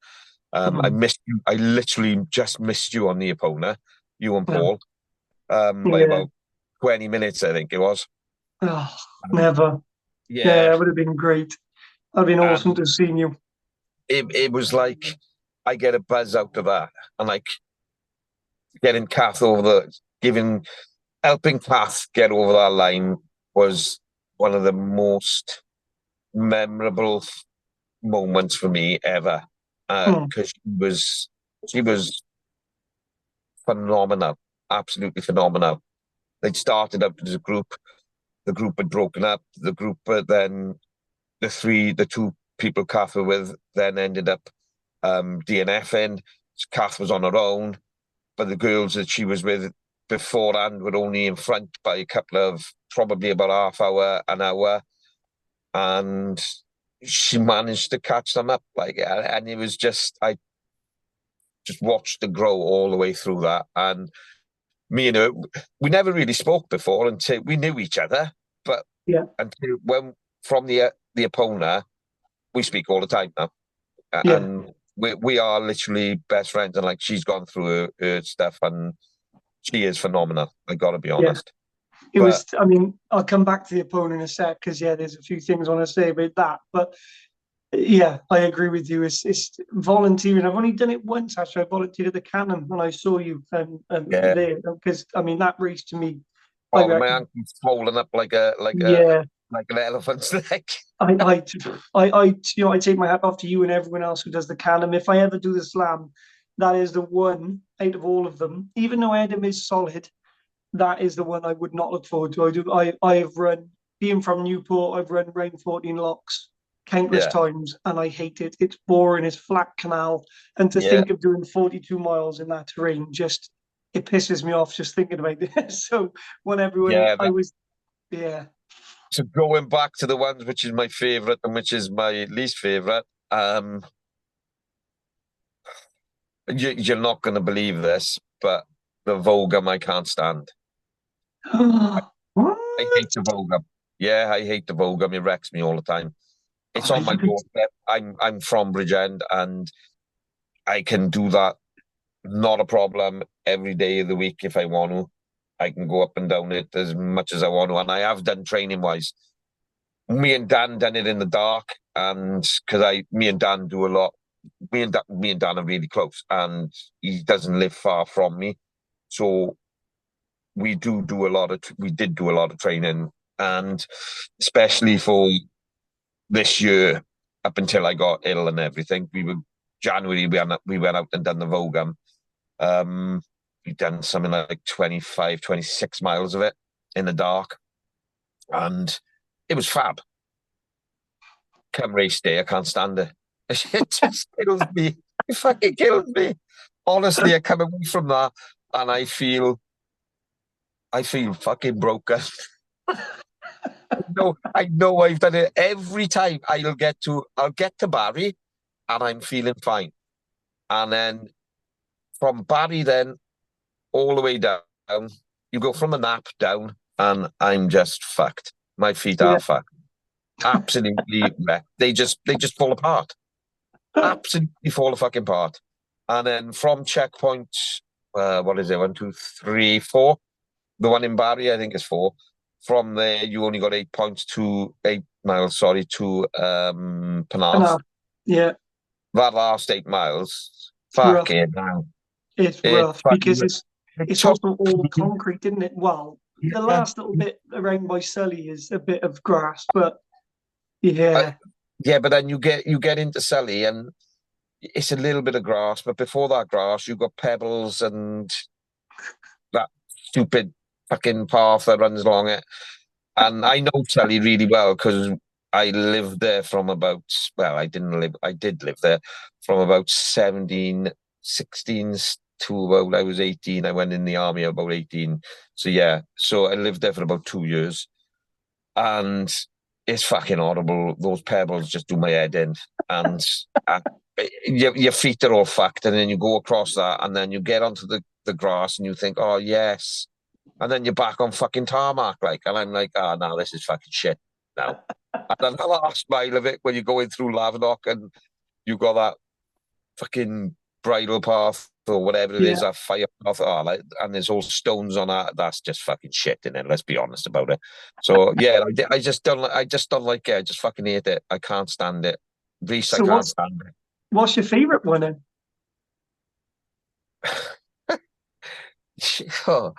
I missed you. I literally just missed you on the Epona, you and Paul, by about 20 minutes, I think it was. Oh, never. Yeah, that would have been great. That'd been awesome to have seen you. It was like, I get a buzz out of that, and like getting Kath helping Kath get over that line was one of the most memorable moments for me ever, because she was phenomenal, absolutely phenomenal. They'd started up as a group. The group had broken up. The group, then the two people Kath were with, then ended up DNFing. Kath was on her own, but the girls that she was with beforehand were only in front by a couple of, probably about half hour, an hour, and she managed to catch them up. Like, and it was just, I just watched her grow all the way through that. And me and her, we never really spoke before until we knew each other, but until from the Epona, we speak all the time now. And we are literally best friends, and like, she's gone through her stuff, and she is phenomenal. I gotta be honest. It was. I mean, I'll come back to the opponent in a sec, because there's a few things I want to say about that. But I agree with you. It's volunteering. I've only done it once, actually. I volunteered at the Cannon when I saw you there, because I mean, that race to me. Oh, my ankle's swollen up like an elephant's leg. I take my hat off to you and everyone else who does the Cannon. If I ever do the Slam, that is the one out of all of them. Even though Edam is solid, that is the one I would not look forward to. I have run, being from Newport, I've run round 14 locks countless times, and I hate it. It's boring, it's flat canal. And to think of doing 42 miles in that terrain, just, it pisses me off just thinking about this. So when everyone, So going back to the ones which is my favourite and which is my least favourite, you're not going to believe this, but the Vogum I can't stand. I hate the Vogum. Yeah, I hate the Vogum. It wrecks me all the time. It's on my doorstep. I'm from Bridgend, and I can do that, not a problem, every day of the week if I want to. I can go up and down it as much as I want to, and I have done training wise. Me and Dan done it in the dark, and because me and Dan do a lot. Me and Dan are really close, and he doesn't live far from me, so we did do a lot of training, and especially for this year, up until I got ill and everything, January we went out and done the Vogam. We've done something like 25, 26 miles of it in the dark, and it was fab. Come race day, I can't stand it. It just kills me. It fucking kills me. Honestly, I come away from that and I feel fucking broken. I know I've done it every time. I'll get to Barry and I'm feeling fine. And then from Barry then all the way down, you go from a nap down and I'm just fucked. My feet are fucked. Absolutely wrecked. They just fall apart. Absolutely fall a fucking apart. And then from checkpoint, what is it? 1, 2, 3, 4. The one in Barry, I think, is 4. From there, you only got 8 miles. Sorry, to Penarth. Yeah. That last 8 miles, Rough. fucking hell. It's rough because it's also all concrete, isn't it? Well, the last little bit around by Sully is a bit of grass, but yeah. Yeah, but then you get into Sully and it's a little bit of grass, but before that grass, you've got pebbles and that stupid fucking path that runs along it. And I know Sully really well because I lived there from about, well, I did live there from about 17, 16 to about I was 18. I went in the army about 18. So yeah, so I lived there for about 2 years. And it's fucking horrible. Those pebbles just do my head in. And your feet are all fucked. And then you go across that and then you get onto the grass and you think, oh, yes. And then you're back on fucking tarmac, like. And I'm like, oh, no, this is fucking shit now. And then the last mile of it, when you're going through Lavenock and you got that fucking bridle path or whatever it is, that fire path, and there's all stones on that. That's just fucking shit in it. Let's be honest about it. So yeah, I just don't like it. I just fucking hate it. I can't stand it. Reese, I can't stand it. What's your favourite one then? Sure.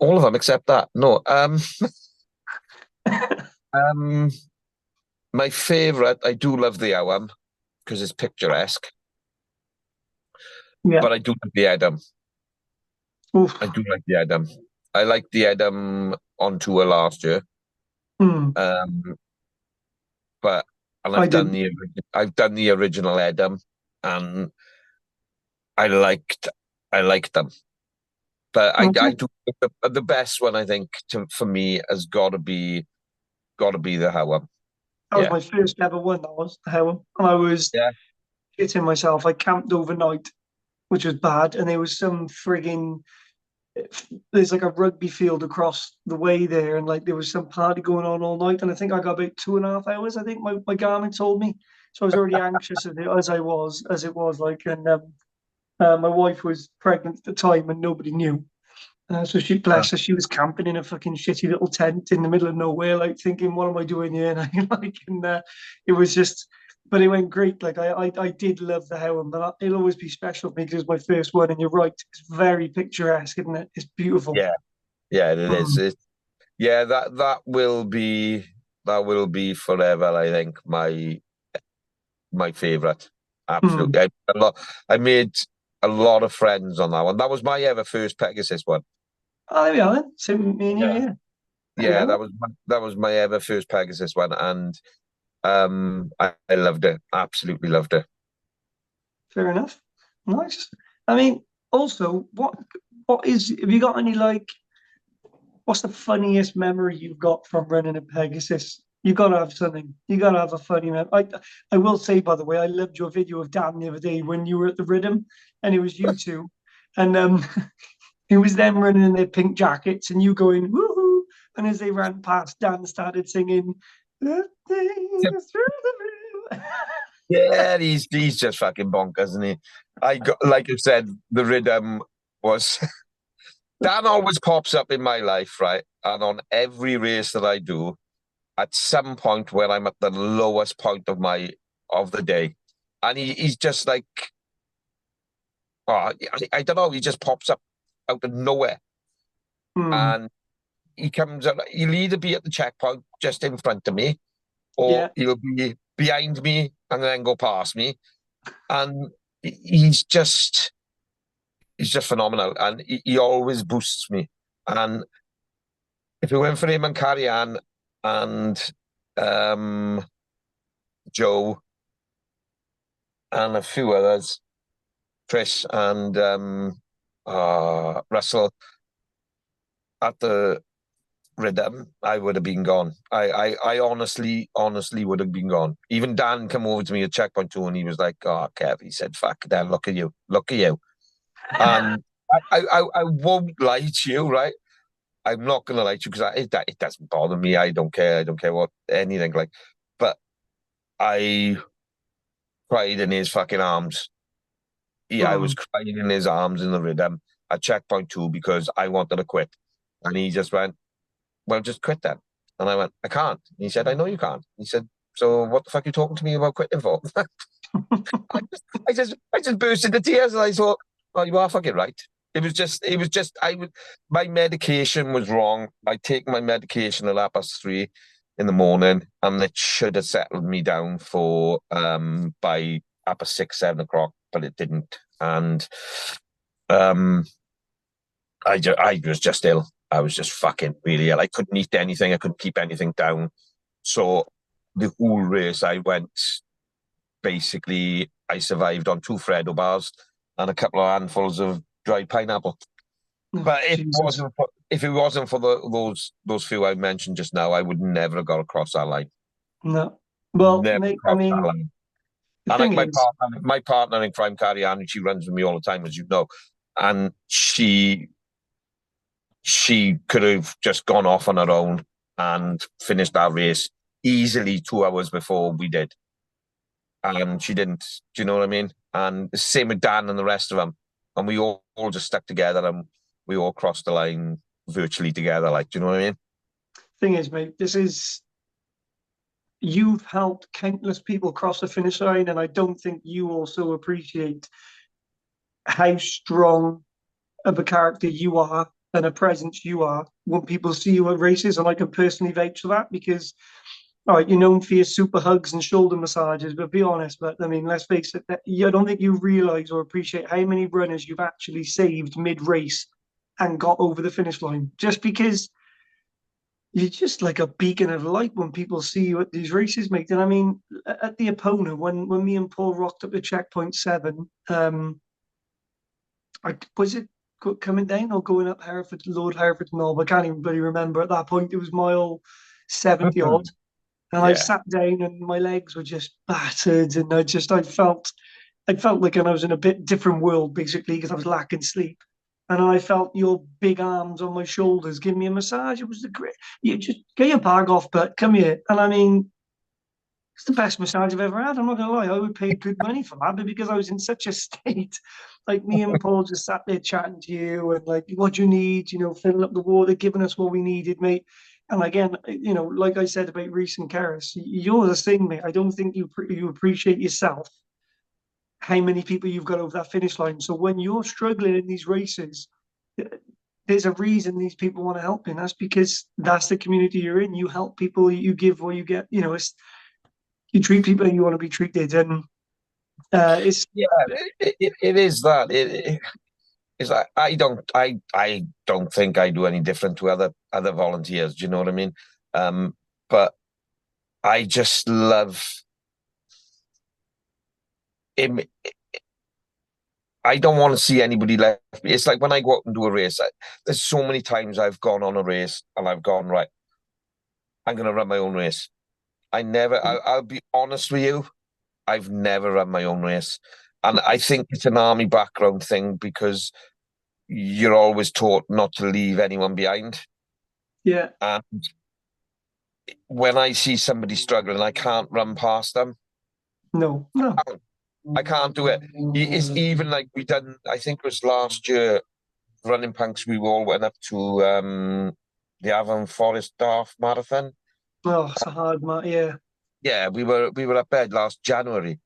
All of them except that. No. My favourite, I do love the Ewham because it's picturesque. Yeah. But I do like the Edam. Oof. I do like the Edam. I liked the Edam on tour last year. But I've done the original Edam, and I liked them. But I do the best one. I think for me has got to be the Howam. That was my first ever one. That was the Howam, and I was shitting myself. I camped overnight, which was bad, and there was some frigging. There's like a rugby field across the way there, and like there was some party going on all night, and I think I got about 2.5 hours. I think my Garmin told me, so I was already anxious as it was like, and my wife was pregnant at the time, and nobody knew. So she, bless her, she was camping in a fucking shitty little tent in the middle of nowhere, like thinking, "What am I doing here?" And it was just, but it went great. Like I did love the Howam, but it'll always be special for me because it's my first one. And you're right, it's very picturesque, isn't it? It's beautiful. Yeah, it is. That will be forever. I think my favorite. Absolutely, I made a lot of friends on that one. That was my ever first Pegasus one. Oh, there we are then. So me and you, yeah. That was my ever first Pegasus one, and I loved it. Absolutely loved it. Fair enough. Nice. I mean, also, have you got any what's the funniest memory you've got from running a Pegasus? You got to have something. You got to have a funny memory. I will say, by the way, I loved your video of Dan the other day when you were at the Rhythm, and it was you two, and it was them running in their pink jackets and you going woohoo, and as they ran past, Dan started singing. Yeah, he's just fucking bonkers, isn't he? I got, like you said, the rhythm was Dan always pops up in my life, right? And on every race that I do, at some point where I'm at the lowest point of the day, and he's just like, oh, I don't know, he just pops up out of nowhere, Hmm. and he comes up. He'll either be at the checkpoint just in front of me, or Yeah. he'll be behind me and then go past me, and he's just phenomenal, and he always boosts me. And if it went for him and Carrie Ann and um, Joe and a few others, Chris and Russell at the rhythm, I would have been gone. I honestly would have been gone. Even Dan come over to me at checkpoint two, and he was like, "Oh, Kev," he said, "Fuck, Dan, look at you." And I won't lie to you, right? I'm not gonna lie to you because it doesn't bother me. I don't care. I don't care what anything like. But I cried in his fucking arms. Yeah, I Hmm. was crying in his arms in the rhythm at checkpoint two because I wanted to quit, and he just went, "Well, just quit then." And I went, "I can't." And he said, "I know you can't." He said, "So what the fuck are you talking to me about quitting for?" I just burst into tears, and I thought, "Oh, you are fucking right." It was just, my medication was wrong. I take my medication at 3:30 in the morning, and it should have settled me down for by 6, 7 o'clock, but it didn't. And um, I was just ill. I was just fucking really ill. I couldn't eat anything. I couldn't keep anything down. So the whole race, I went basically. I survived on 2 Freddo bars and a couple of handfuls of dried pineapple. Oh, But Jesus. if it wasn't for those few I mentioned just now, I would never have got across that line. No. Well, Never mate, I crossed that mean, line. the And thing like is, my partner in crime, Carrie Ann, she runs with me all the time, as you know, and she could have just gone off on her own and finished that race easily 2 hours before we did. And she didn't. Do you know what I mean? And the same with Dan and the rest of them. And we all just stuck together and we all crossed the line virtually together. Like, do you know what I mean? thing is, mate, you've helped countless people cross the finish line, and I don't think you also appreciate how strong of a character you are and a presence you are when people see you at races. And I can personally vouch for that because, all right, you're known for your super hugs and shoulder massages, but be honest, but I mean, let's face it, I don't think you realize or appreciate how many runners you've actually saved mid race and got over the finish line just because you're just like a beacon of light when people see you at these races, mate. And I mean, at the opponent, when me and Paul rocked up to checkpoint seven, was it coming down or going up Hereford, Lord Hereford Knob? I can't even really remember. At that point, it was mile 70 odd. And I Yeah. sat down and my legs were just battered. And I felt like I was in a bit different world, basically, because I was lacking sleep. And I felt your big arms on my shoulders giving me a massage. It was the great. You just get your bag off, but come here. And I mean, it's the best massage I've ever had. I'm not gonna lie, I would pay good money for that, but because I was in such a state, like me and Paul just sat there chatting to you and like, what do you need? Filling up the water, giving us what we needed, mate. And again, like I said about Reese and Karis, you're the thing, mate. I don't think you appreciate yourself how many people you've got over that finish line. So when you're struggling in these races, there's a reason these people want to help you. And that's because that's the community you're in. You help people, you give what you get. You treat people how you want to be treated, and it's Yeah, it is that. It's like I don't think I do any different to other volunteers. Do you know what I mean? But I just love it. I don't want to see anybody left. It's like when I go out and do a race. There's so many times I've gone on a race and I've gone right. I'm going to run my own race. I never. I'll be honest with you. I've never run my own race, and I think it's an army background thing because you're always taught not to leave anyone behind. yeah, And when I see somebody struggling, I can't run past them. No, no. I can't do it. It's even like we done, I think it was last year, running punks, we all went up to the Avon Forest Half Marathon. Oh, it's a hard man. Yeah. Yeah, we were up there last January,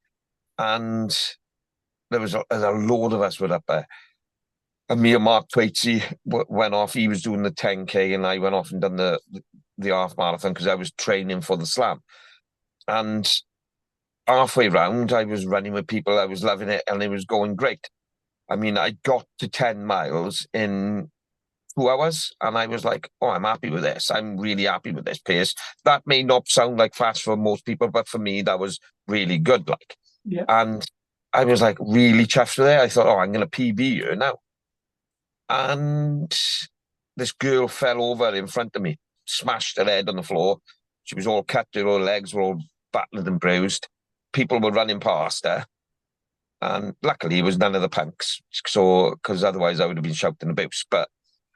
and there was a load of us were up there. And me and Mark Twatesy went off. He was doing the 10K, and I went off and done the half marathon because I was training for the slam. And halfway round, I was running with people. I was loving it, and it was going great. I mean, I got to 10 miles in 2 hours, and I was like, oh, I'm happy with this. I'm really happy with this pace. That may not sound like fast for most people, but for me, that was really good. Like, Yeah. and I was like really chuffed with it. I thought, oh, I'm going to PB here now. And this girl fell over in front of me, smashed her head on the floor. She was all cut, her legs were all battered and bruised. People were running past her. And luckily, it was none of the punks. So, because otherwise I would have been shouting abuse. But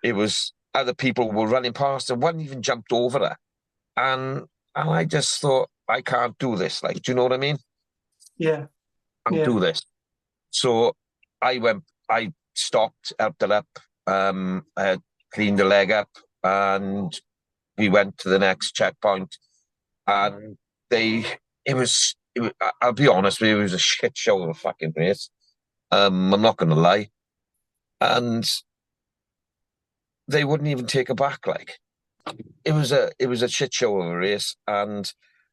it was other people were running past her. One even jumped over her. And I just thought, I can't do this. Like, do you know what I mean? Yeah. I can't do this. So I stopped, helped her up, I cleaned the leg up, and we went to the next checkpoint. And I'll be honest with you, it was a shit show of a fucking race. I'm not going to lie. And they wouldn't even take it back. Like, it was a shit show of a race, and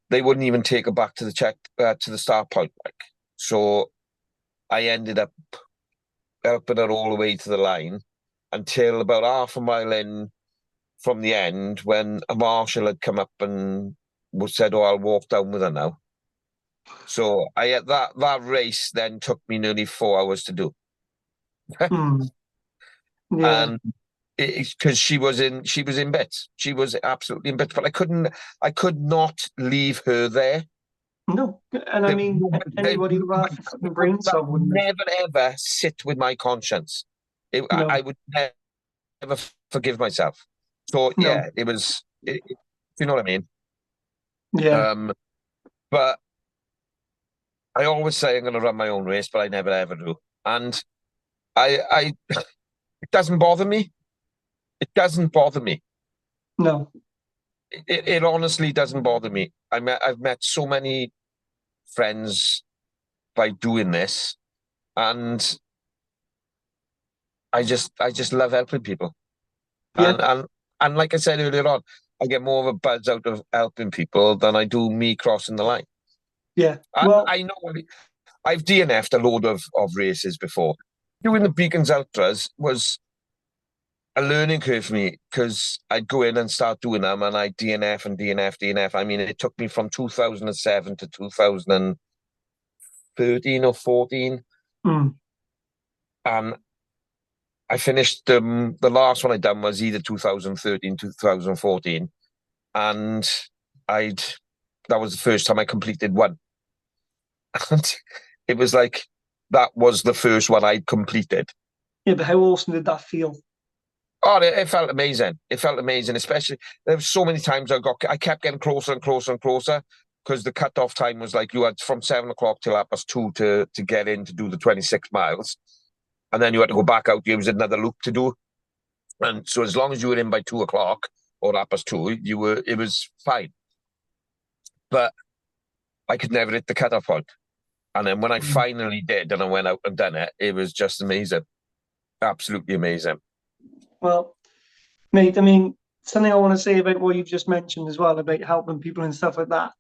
they wouldn't even take it back to the start point. Like, so I ended up helping her all the way to the line until about half a mile in from the end, when a marshal had come up and said, "Oh, I'll walk down with her now." So that race then took me nearly 4 hours to do. Mm. Yeah. And because she was in bits. She was absolutely in bits, but I could not leave her there. No. And I mean, anybody with half a fucking brain cell wouldn't have. Never ever sit with my conscience. No. I would never forgive myself. So No. yeah, it was. You know what I mean? Yeah. But I always say I'm going to run my own race, but I never ever do. And it doesn't bother me. It doesn't bother me. No. It honestly doesn't bother me. I've met so many friends by doing this, and I just love helping people. Yeah. And like I said earlier on, I get more of a buzz out of helping people than I do me crossing the line. Yeah. And Well, I know I've DNF'd a load of races before. Doing the Beacons Ultras was a learning curve for me, because I'd go in and start doing them, and I DNF and DNF, DNF. I mean, it took me from 2007 to 2013 or 14. mm, And I finished, the last one I done was either 2013, 2014. And that was the first time I completed one. And it was like, that was the first one I'd completed. yeah, but how awesome did that feel? Oh, it felt amazing. It felt amazing, especially there were so many times I kept getting closer and closer and closer, because the cut-off time was like you had from 7 o'clock till 2:30 to get in to do the 26 miles. And then you had to go back out. There was another loop to do. And so as long as you were in by 2 o'clock or 2:30, it was fine. But I could never hit the cut-off point. And then when I finally did and I went out and done it, it was just amazing. Absolutely amazing. Well, mate, I mean, something I want to say about what you've just mentioned as well, about helping people and stuff like that.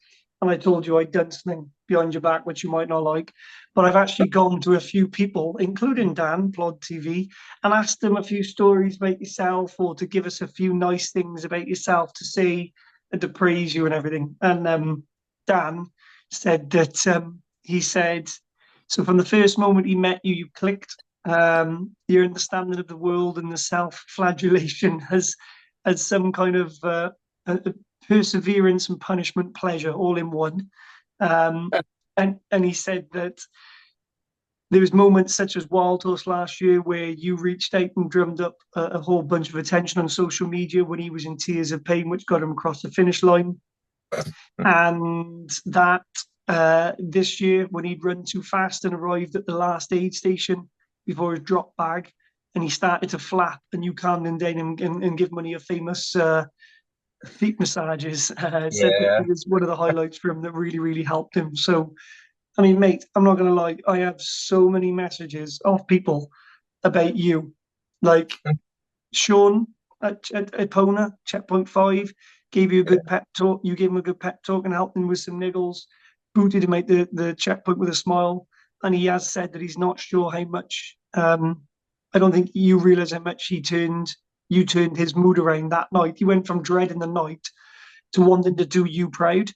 And I told you I'd done something behind your back, which you might not like, but I've actually gone to a few people, including Dan, Plod TV, and asked them a few stories about yourself, or to give us a few nice things about yourself to say and to praise you and everything. And Dan said that he said, so from the first moment he met you, you clicked. Your understanding of the world and the self-flagellation has some kind of perseverance and punishment pleasure all in one. And he said that there was moments such as Wild Horse last year where you reached out and drummed up a whole bunch of attention on social media when he was in tears of pain, which got him across the finish line. And that this year when he'd run too fast and arrived at the last aid station before his drop bag, and he started to flap, and you calmed him down and give money a famous feet massages. Said that Yeah. it was one of the highlights for him that really, really helped him. So, I mean, mate, I'm not going to lie. I have so many messages of people about you. Like Sean at Epona, Checkpoint 5, gave you a good pep talk. You gave him a good pep talk and helped him with some niggles, booted him out the checkpoint with a smile. And he has said that he's not sure how much, I don't think you realise how much you turned his mood around that night. He went from dreading the night to wanting to do you proud.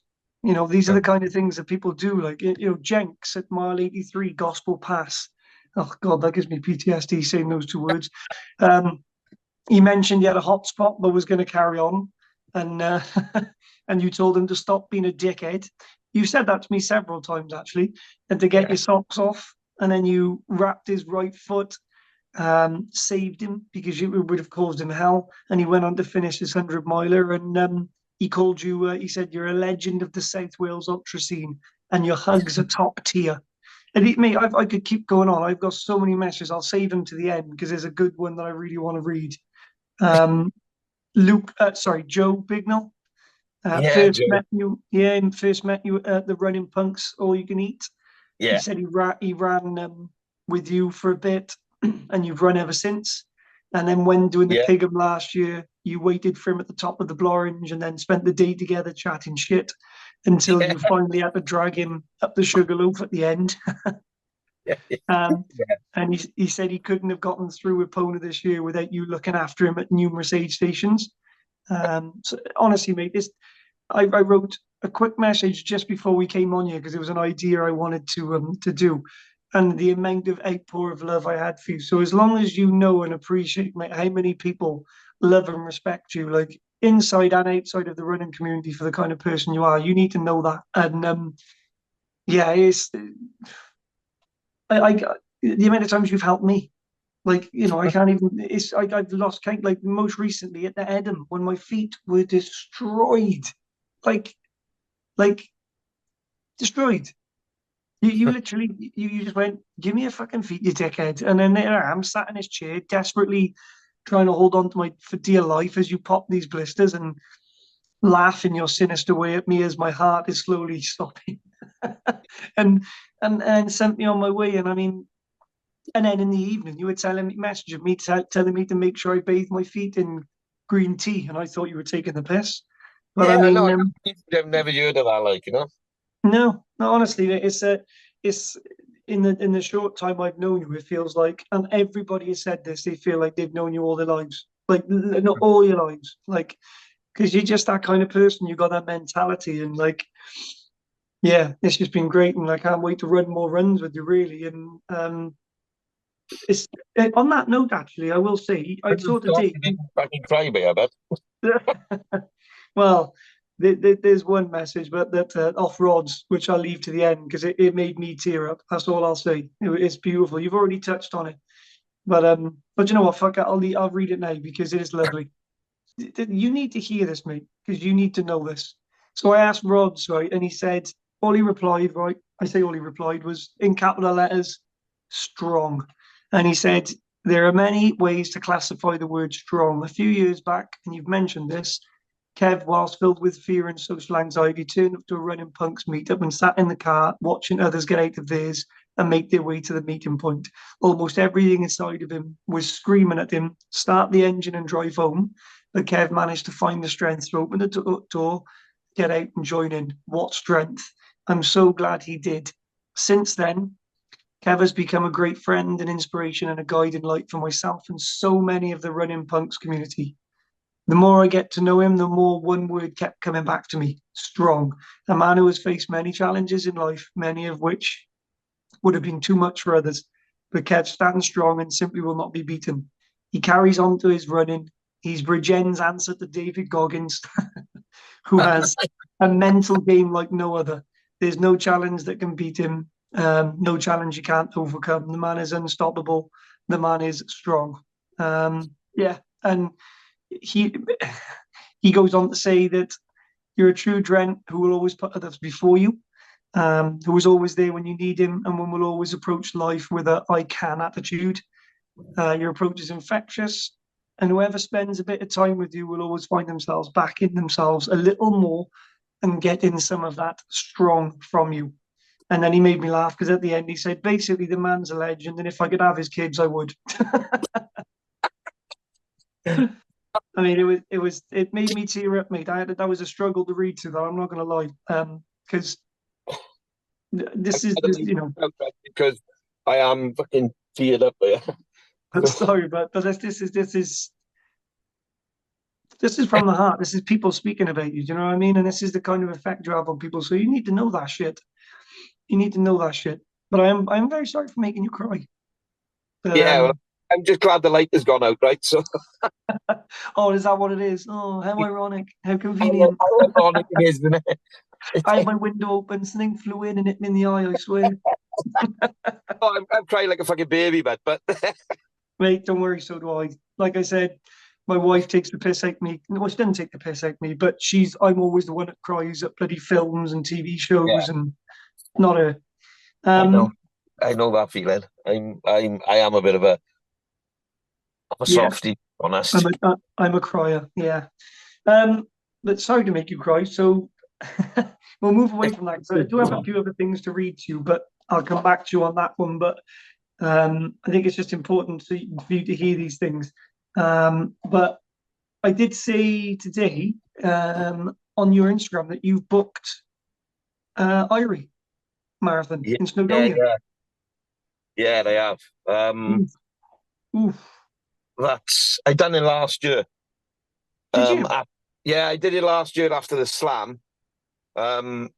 You know, these are the kind of things that people do. Like, you know, Jenks at mile 83, Gospel Pass. Oh, God, that gives me PTSD saying those two words. He mentioned he had a hot spot but was going to carry on. And and you told him to stop being a dickhead. You said that to me several times, actually, and to get your socks off. And then you wrapped his right foot, saved him because it would have caused him hell. And he went on to finish his 100-miler. And he called you, he said, you're a legend of the South Wales ultra scene and your hugs are top tier. And mate, I could keep going on. I've got so many messages. I'll save them to the end because there's a good one that I really want to read. Joe Bignell. Yeah, Joe. First met you at the Running Punks All You Can Eat. He Yeah. said he ran with you for a bit, and you've run ever since. And then when doing the Pigham last year, you waited for him at the top of the Blorange and then spent the day together chatting shit until you finally had to drag him up the Sugarloaf at the end. And he said he couldn't have gotten through with Pona this year without you looking after him at numerous aid stations. So honestly, mate, I wrote a quick message just before we came on here because it was an idea I wanted to do, and the amount of outpour of love I had for you. So as long as you know and appreciate, mate, how many people love and respect you, like inside and outside of the running community, for the kind of person you are, you need to know that. And it's I the amount of times you've helped me. Like, you know, I can't even, I've lost count, like most recently at the Edam when my feet were destroyed, like destroyed. You literally, you just went, give me your fucking feet, you dickhead. And then there I am, sat in this chair, desperately trying to hold on to for dear life as you pop these blisters and laugh in your sinister way at me as my heart is slowly stopping. and sent me on my way. And I mean, and then in the evening, you were messaging me, telling me to make sure I bathe my feet in green tea, and I thought you were taking the piss. But I mean, no, I've never heard of that, like, you know. no, honestly, it's in the short time I've known you, it feels like, and everybody has said this, they feel like they've known you all their lives, like not all your lives, like, because you're just that kind of person. You got that mentality, and like, yeah, it's just been great, and I can't wait to run more runs with you, really. And it's on that note, actually, I will say I sort of did. Fucking cry, I bet. Well, there's one message, but that off rods, which I'll leave to the end because it made me tear up. That's all I'll say. It's beautiful. You've already touched on it, but you know what? Fuck it. I'll read it now because it is lovely. You need to hear this, mate, because you need to know this. So I asked Rods, right, and he said all he replied, right? I say all he replied was in capital letters, strong. And he said, there are many ways to classify the word strong. A few years back, and you've mentioned this, Kev, whilst filled with fear and social anxiety, turned up to a running punks meetup and sat in the car watching others get out of theirs and make their way to the meeting point. Almost everything inside of him was screaming at him, start the engine and drive home. But Kev managed to find the strength to open the door, get out and join in. What strength. I'm so glad he did. Since then, Kev has become a great friend and inspiration and a guiding light for myself and so many of the running punks community. The more I get to know him, the more one word kept coming back to me, strong. A man who has faced many challenges in life, many of which would have been too much for others. But Kev stands strong and simply will not be beaten. He carries on to his running. He's Bridgen's answer to David Goggins, who has a mental game like no other. There's no challenge that can beat him. No challenge you can't overcome. The man is unstoppable. The man is strong. And he goes on to say that you're a true Drent who will always put others before you. who was always there when you need him, and one will always approach life with a "I can" attitude. Your approach is infectious, and whoever spends a bit of time with you will always find themselves back in themselves a little more and getting some of that strong from you. And then he made me laugh because at the end he said, basically, the man's a legend, and if I could have his kids, I would. I mean, it made me tear up, mate. That was a struggle to read through that. I'm not going to lie, because this is this, because I am fucking teared up there. I'm sorry, but this is from the heart. This is people speaking about you. Do you know what I mean? And this is the kind of effect you have on people. So you need to know that shit. You need to know that shit. But I'm very sorry for making you cry. But, Yeah, well, I'm just glad the light has gone out, right? So, oh, is that what it is? Oh, how ironic! How convenient! how ironic it is, isn't it? I had my window open, something flew in and hit me in the eye. I swear. Oh, I'm crying like a fucking baby, but Mate, don't worry. So do I. Like I said, my wife takes the piss out of me. No, she doesn't take the piss out of me, but I'm always the one that cries at bloody films and TV yeah, shows, and not her. I know that feeling. I am a bit of a Yeah, softie, honest. I'm a crier. Yeah. But sorry to make you cry. So we'll move away from that. So I do have a few other things to read to you, but I'll come back to you on that one. But I think it's just important for you to hear these things. But I did see today on your Instagram that you've booked Irie Marathon Yeah, in yeah, Snowdonia. yeah, they have. Oof. I done it last year. Did you? Yeah, I did it last year after the slam. And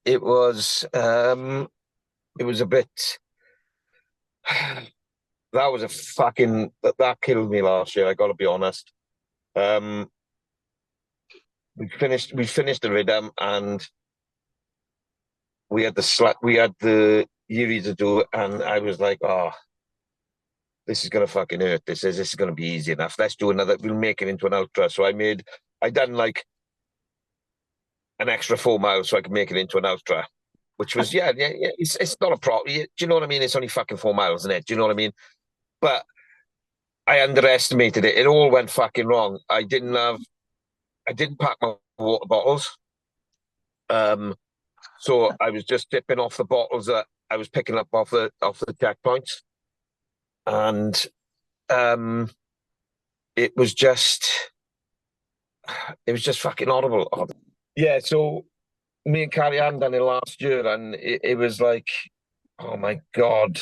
it was a bit that was a fucking that killed me last year, I gotta be honest. We finished the rhythm, and we had the Yuri to do it, and I was like, oh, this is gonna fucking hurt. This is gonna be easy enough. Let's do another, we'll make it into an ultra. So I done like an extra 4 miles so I could make it into an ultra, which was yeah. It's not a problem. Do you know what I mean? It's only fucking 4 miles, isn't it? Do you know what I mean? But I underestimated it. It all went fucking wrong. I didn't pack my water bottles. So I was just dipping off the bottles that I was picking up off the checkpoints, and it was just fucking horrible. Yeah. So me and Carrie Ann done it last year, and it was like, oh my god,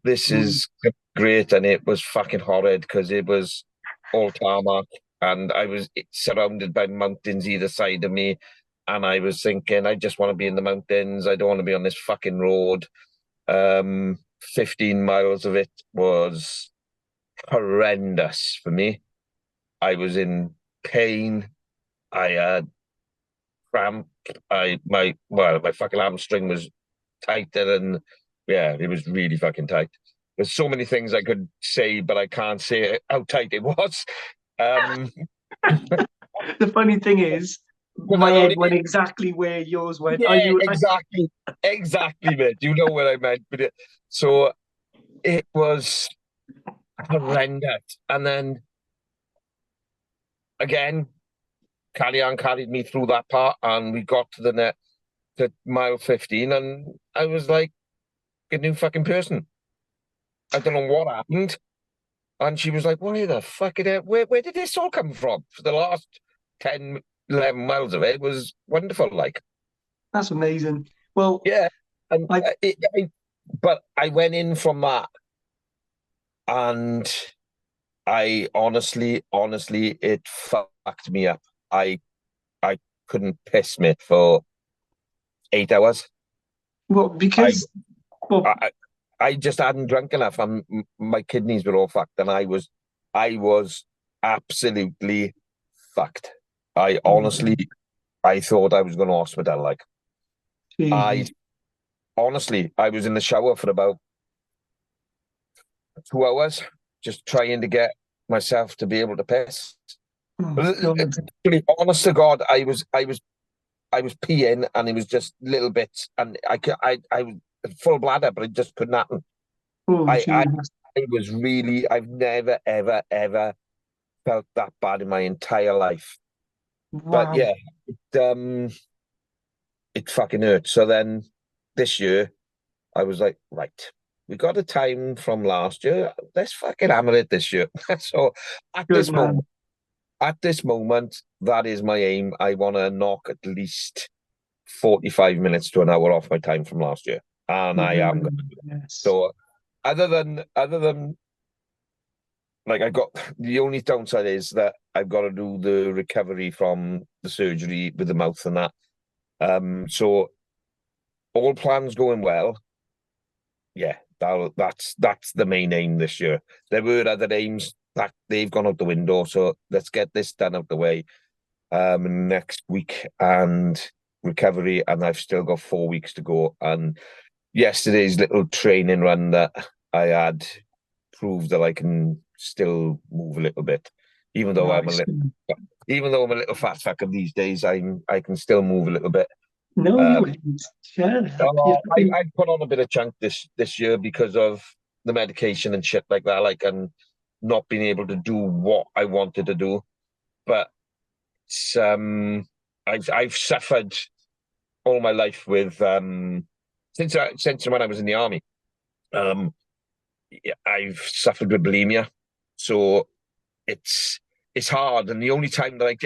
this is great. And it was fucking horrid because it was all tarmac, and I was surrounded by mountains either side of me. And I was thinking, I just want to be in the mountains. I don't want to be on this fucking road. 15 miles of it was horrendous for me. I was in pain. I had cramp. My fucking hamstring was tighter, and yeah, it was really fucking tight. There's so many things I could say, but I can't say how tight it was. The funny thing is, my head went exactly where yours went. Yeah, exactly, mate. You know what I meant, but so it was horrendous. And then again, Carrie Ann carried me through that part, and we got to the net to mile 15, and I was like a new fucking person. I don't know what happened. And she was like, why the fuck where did this all come from? For the last 10, 11 miles of it was wonderful. Like, that's amazing. Well, yeah. And but I went in from that, and I honestly, it fucked me up. I couldn't piss, mate, for 8 hours. well, because I just hadn't drunk enough, and my kidneys were all fucked, and I was absolutely fucked. I honestly, I thought I was going to hospital. Like, I honestly, I was in the shower for about 2 hours, just trying to get myself to be able to piss. Honest to God, I I was peeing and it was just little bits, and I was full bladder, but it just couldn't happen. Oh, I Jesus. was really, I've never, ever, ever felt that bad in my entire life. But Wow. yeah, it fucking hurt. So then this year, I was like, right, we got a time from last year. Let's fucking hammer it this year. So at Good this moment, man. that is my aim. I want to knock at least 45 minutes to an hour off my time from last year, and I am going to do it. Yes. So other than like, I got the only downside is that I've got to do the recovery from the surgery with the mouth and that. So all plans going well. Yeah, that's the main aim this year. There were other aims that they've gone out the window, so let's get this done out the way next week and recovery, and I've still got 4 weeks to go. And yesterday's little training run that I had proved that I can still move a little bit, even though Nice. even though I'm a little fat fucker these days. I can still move a little bit. No, you Um, ain't. Shut up. Oh, I put on a bit of chunk this year because of the medication and shit like that, like, and not being able to do what I wanted to do. But it's, I've suffered all my life with since when I was in the army. Um, yeah, I've suffered with bulimia, so it's it's hard. And the only time that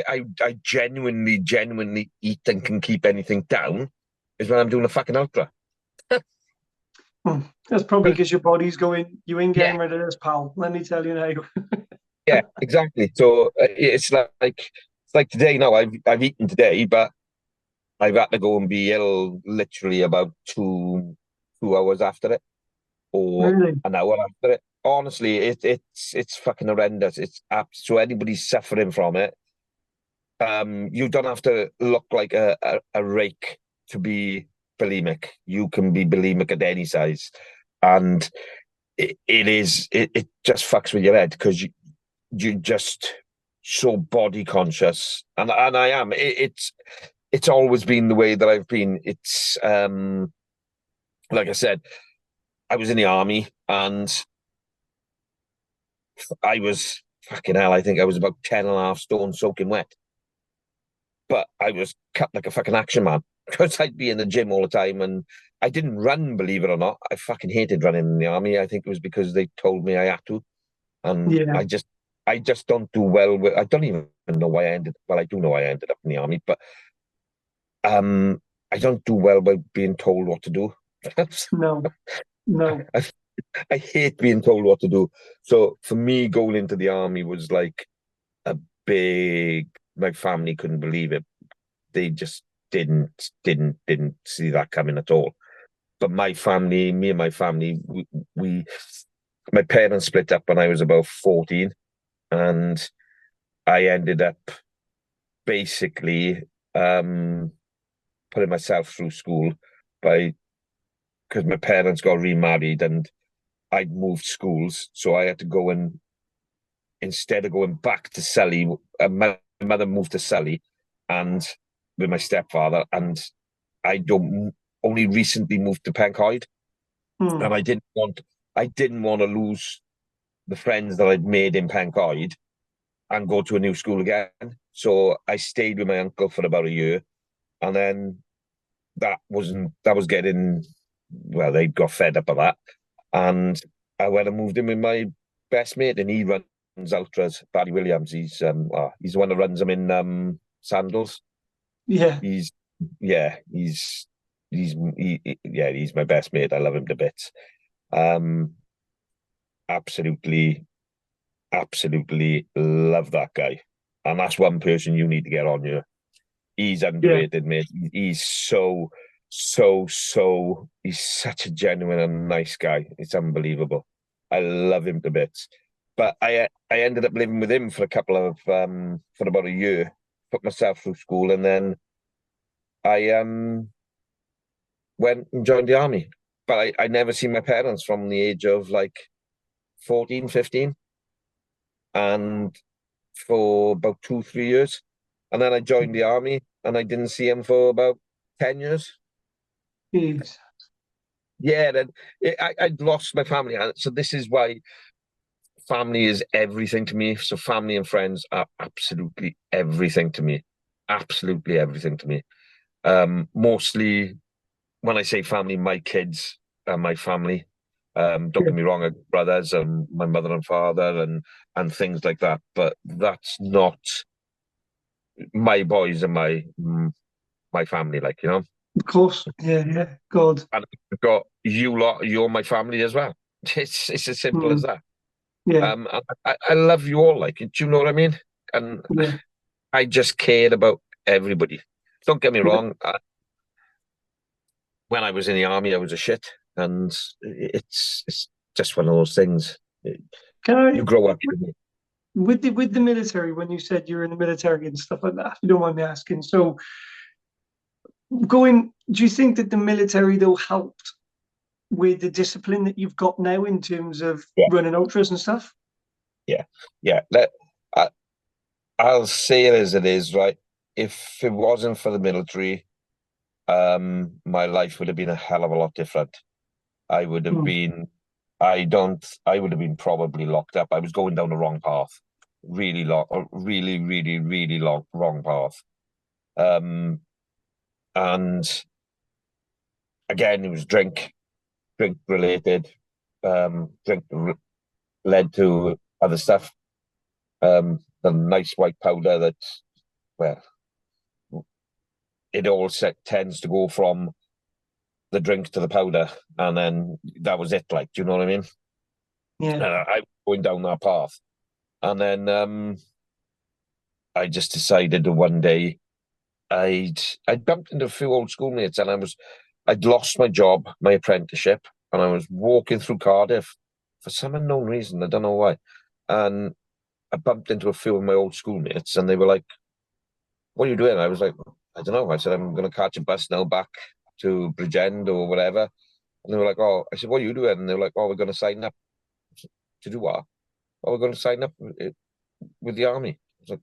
I genuinely eat and can keep anything down is when I'm doing a fucking ultra. That's probably because your body's going, you ain't Yeah, getting rid of this, pal. Let me tell you now. yeah, exactly. So it's like today. Now I've eaten today, but I've had to go and be ill literally about 2 hours after it, or Really? an hour after it. Honestly, it's fucking horrendous. It's so anybody's suffering from it. You don't have to look like a rake to be bulimic. You can be bulimic at any size, and it just fucks with your head because you're just so body conscious, and I am. It's always been the way that I've been. It's like I said, I was in the army and I was fucking hell. I think I was about 10 and a half stone soaking wet, but I was cut like a fucking action man because I'd be in the gym all the time and I didn't run, believe it or not. I fucking hated running in the army. I think it was because they told me I had to, and Yeah. I just don't do well with. I don't even know why I ended. Well, I do know I ended up in the army, but um, I don't do well by being told what to do. No. No. I, I hate being told what to do. So for me, going into the army was like a big. My family couldn't believe it. They just didn't see that coming at all. But my family, me and my family, we my parents split up when I was about 14, and I ended up basically putting myself through school by because my parents got remarried and I'd moved schools, so I had to go and instead of going back to Selly, my mother moved to Selly, and with my stepfather, and I don't only recently moved to Pencoed, and Hmm. I didn't want to lose the friends that I'd made in Pencoed and go to a new school again. So I stayed with my uncle for about a year, and then that was getting well, they got fed up of that, and I went and moved in with my best mate, and he runs ultras. Barry Williams, he's the one that runs them in sandals. Yeah. He's yeah, he's my best mate. I love him to bits. Um, absolutely, absolutely love that guy, and that's one person you need to get on you. He's Yeah. underrated, mate. He's he's such a genuine and nice guy. It's unbelievable. I love him to bits. But I ended up living with him for a couple of for about a year, put myself through school, and then I went and joined the army. But I never seen my parents from the age of like 14, 15, and for about 2, 3 years. And then I joined the army and I didn't see him for about 10 years. Jeez. Yeah, then I'd lost my family, and so this is why family is everything to me. So family and friends are absolutely everything to me, absolutely everything to me. Mostly when I say family, my kids and my family. Don't Yeah. get me wrong, I got brothers and my mother and father and things like that. But that's not my boys and my family, like, you know. Of course. Yeah, yeah. God. And I've got you lot, you're my family as well. It's as simple as Mm. that. Yeah, And I love you all, like, do you know what I mean? And yeah, I just cared about everybody. Don't get me yeah. wrong. When I was in the army, I was a shit, and it's just one of those things. Can You I, grow up. with the military, when you said you're in the military and stuff like that, if you don't mind me asking, so do you think that the military though helped with the discipline that you've got now in terms of Yeah, running ultras and stuff? yeah, yeah. I, I'll say it as it is, right? If it wasn't for the military, my life would have been a hell of a lot different. I would have Mm. been, I would have been probably locked up. I was going down the wrong path, really long, really, really, really long, wrong path. And again, it was drink related. Led to other stuff. The nice white powder that, well, it all tends to go from the drink to the powder, and then that was it. Like, do you know what I mean? Yeah, I was going down that path, and then I just decided that one day I'd bumped into a few old schoolmates, and I'd lost my job, my apprenticeship, and I was walking through Cardiff for some unknown reason. I don't know why, and I bumped into a few of my old schoolmates, and they were like, "What are you doing?" I was like, "I don't know." I said, "I'm going to catch a bus now back to Bridgend or whatever." And they were like, "Oh," I said, "What are you doing?" And they were like, "Oh, we're going to sign up." To do what? "Oh, we're going to sign up with the army." I was like,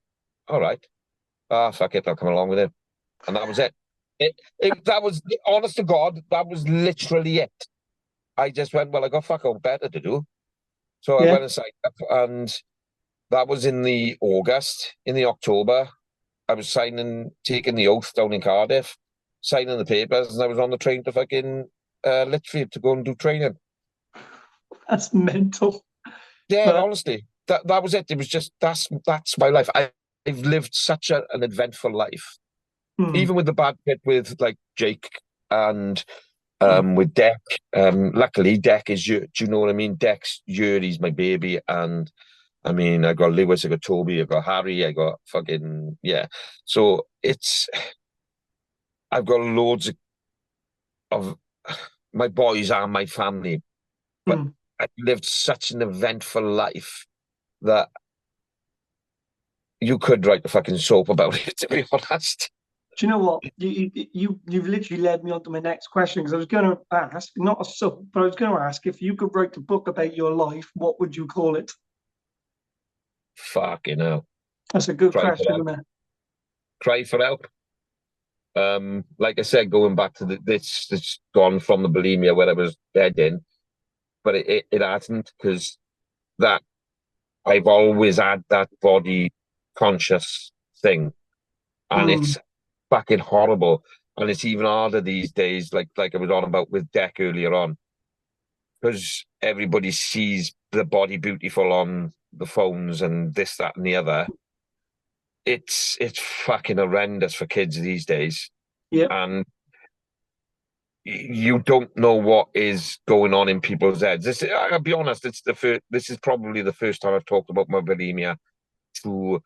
"All right." Ah, fuck it, I'll come along with him. And that was it. That was, honest to God, that was literally it. I just went, well, I got fuck all better to do. So I yeah. went and signed up, and that was in the August. In the October, I was taking the oath down in Cardiff, signing the papers, and I was on the train to fucking Lichfield to go and do training. That's mental. Yeah, But honestly, that was it. It was just that's my life. I've lived such an eventful life, mm, even with the bad bit with like Jake and mm, with Deck. Luckily, Deck is do you know what I mean? Deck's Yuri's my baby, and I mean, I got Lewis, I got Toby, I got Harry, I got fucking yeah. So I've got loads of my boys are my family, but mm. I've lived such an eventful life that you could write a fucking soap about it, to be honest. Do you know what? You've literally led me on to my next question, because I was going to ask, not a sub, but I was going to ask, if you could write a book about your life, what would you call it? Fucking hell. That's a good Cry for question, help. isn't it? Cry for help. Like I said, going back to this gone from the bulimia where I was heading, but it hasn't, because that I've always had that body conscious thing, and Mm, it's fucking horrible. And it's even harder these days, like I was on about with Deck earlier on, because everybody sees the body beautiful on the phones and this, that, and the other. It's fucking horrendous for kids these days, yeah. and you don't know what is going on in people's heads. I'll be honest, it's the first. This is probably the first time I've talked about my bulimia to.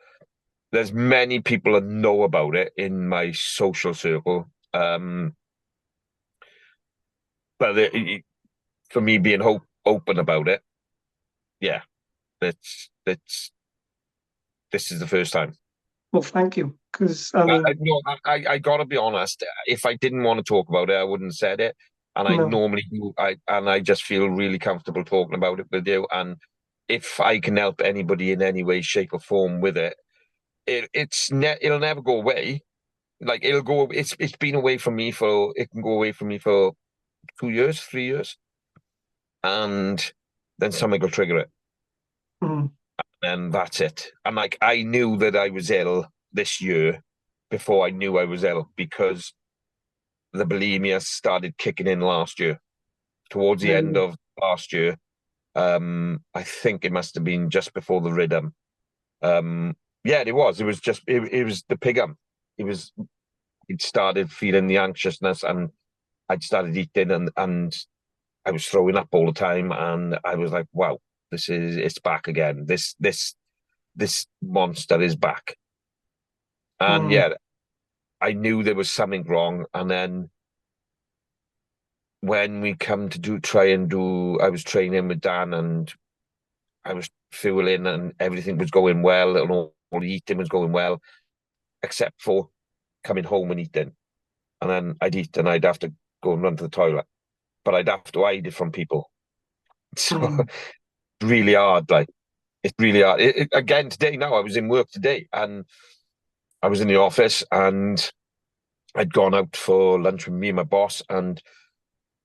There's many people that know about it in my social circle, but for me being open about it, yeah, it's this is the first time. Well, thank you, because I I mean, no, I gotta be honest. If I didn't want to talk about it, I wouldn't have said it. And I no. normally do. I just feel really comfortable talking about it with you. And if I can help anybody in any way, shape, or form with it, it'll never go away. like it'll go. It's been away from me for. It can go away from me for 2 years, 3 years, and then something will trigger it, Mm, and that's it. And like I knew that I was ill this year before I knew I was ill because the bulimia started kicking in last year, towards the end really. of last year. I think it must have been just before the rhythm. Yeah, it was. It was just it was the pigum. It was. It started feeling the anxiousness, and I'd started eating, and I was throwing up all the time, and I was like, wow, it's back again. This monster is back. And Mm, yeah, I knew there was something wrong. And then when we come to I was training with Dan, and I was fueling, and everything was going well, and all the eating was going well, except for coming home and eating. And then I'd eat, and I'd have to go and run to the toilet, but I'd have to hide it from people. So mm, really hard, like it's really hard. Again, today now I was in work today, and I was in the office, and I'd gone out for lunch with me and my boss, and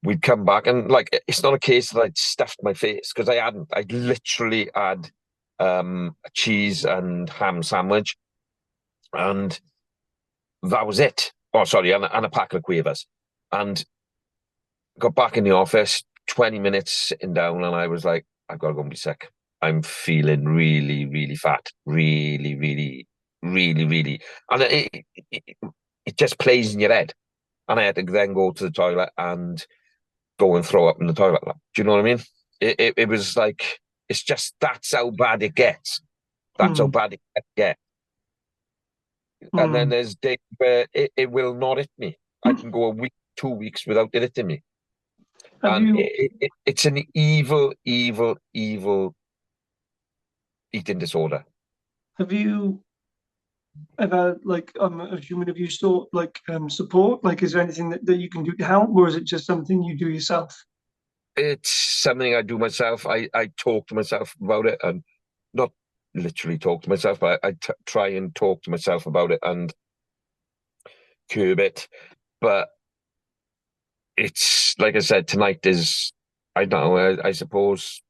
we'd come back, and like it's not a case that I'd stuffed my face, because I hadn't. I'd literally had a cheese and ham sandwich, and that was it. Oh, sorry, and a pack of quavers. And got back in the office, 20 minutes sitting down, and I was like, I've got to go and be sick. I'm feeling really, really fat. Really, really, really, really. And it, it just plays in your head. And I had to then go to the toilet and go and throw up in the toilet. Do you know what I mean? It was like, it's just, that's how bad it gets. That's how mm, bad it gets. And then mm. there's days where it will not hit me. I can go a week, 2 weeks without it hitting me. Have And you it's an evil, evil, evil eating disorder. have you ever, like, I'm assuming, have you sought like support? Like, is there anything that you can do to help, or is it just something you do yourself? It's something I do myself. I talk to myself about it, and not literally talk to myself, but I try and talk to myself about it and curb it. But it's like I said, tonight is, I don't know, I suppose,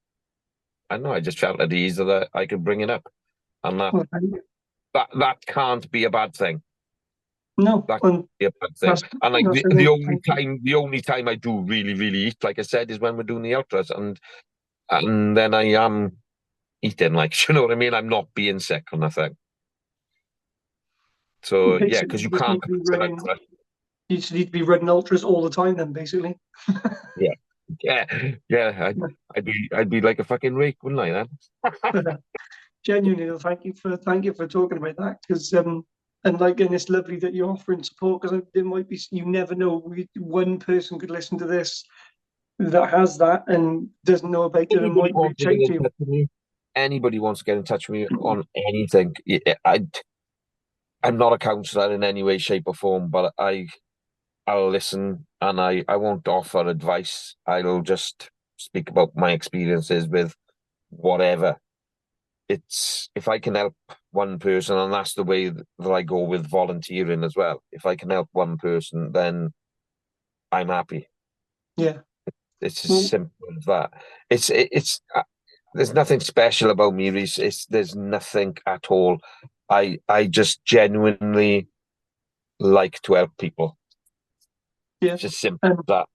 I don't know, I just felt at ease that I could bring it up. And Well, thank you. that can't be a bad thing. No, That and can't be a bad thing. that's And like that's amazing. Thank you. the only time I do really, really eat, like I said, is when we're doing the ultras, and then I am eating, like, you know what I mean? I'm not being sick or nothing. So yeah, Basically, because you you just can't need to be pass an running. ultra. You just need to be running ultras all the time. Then, basically. Yeah, yeah, yeah. I'd be like a fucking rake, wouldn't I? Then. Genuinely, though, thank you for talking about that, because and like, and it's lovely that you're offering support, because there might be, you never know, one person could listen to this that has that and doesn't know about it and Anybody might wants reach to get out in to you. touch with me? Anybody wants to get in touch with me on anything? I'm not a counsellor in any way, shape, or form, but I'll listen, and I won't offer advice. I'll just speak about my experiences with whatever. It's if I can help one person, and that's the way that I go with volunteering as well. If I can help one person, then I'm happy. Yeah. It's as Well, simple as that. It's there's nothing special about me, Reese. There's nothing at all. I just genuinely like to help people. yeah. It's as simple And as that.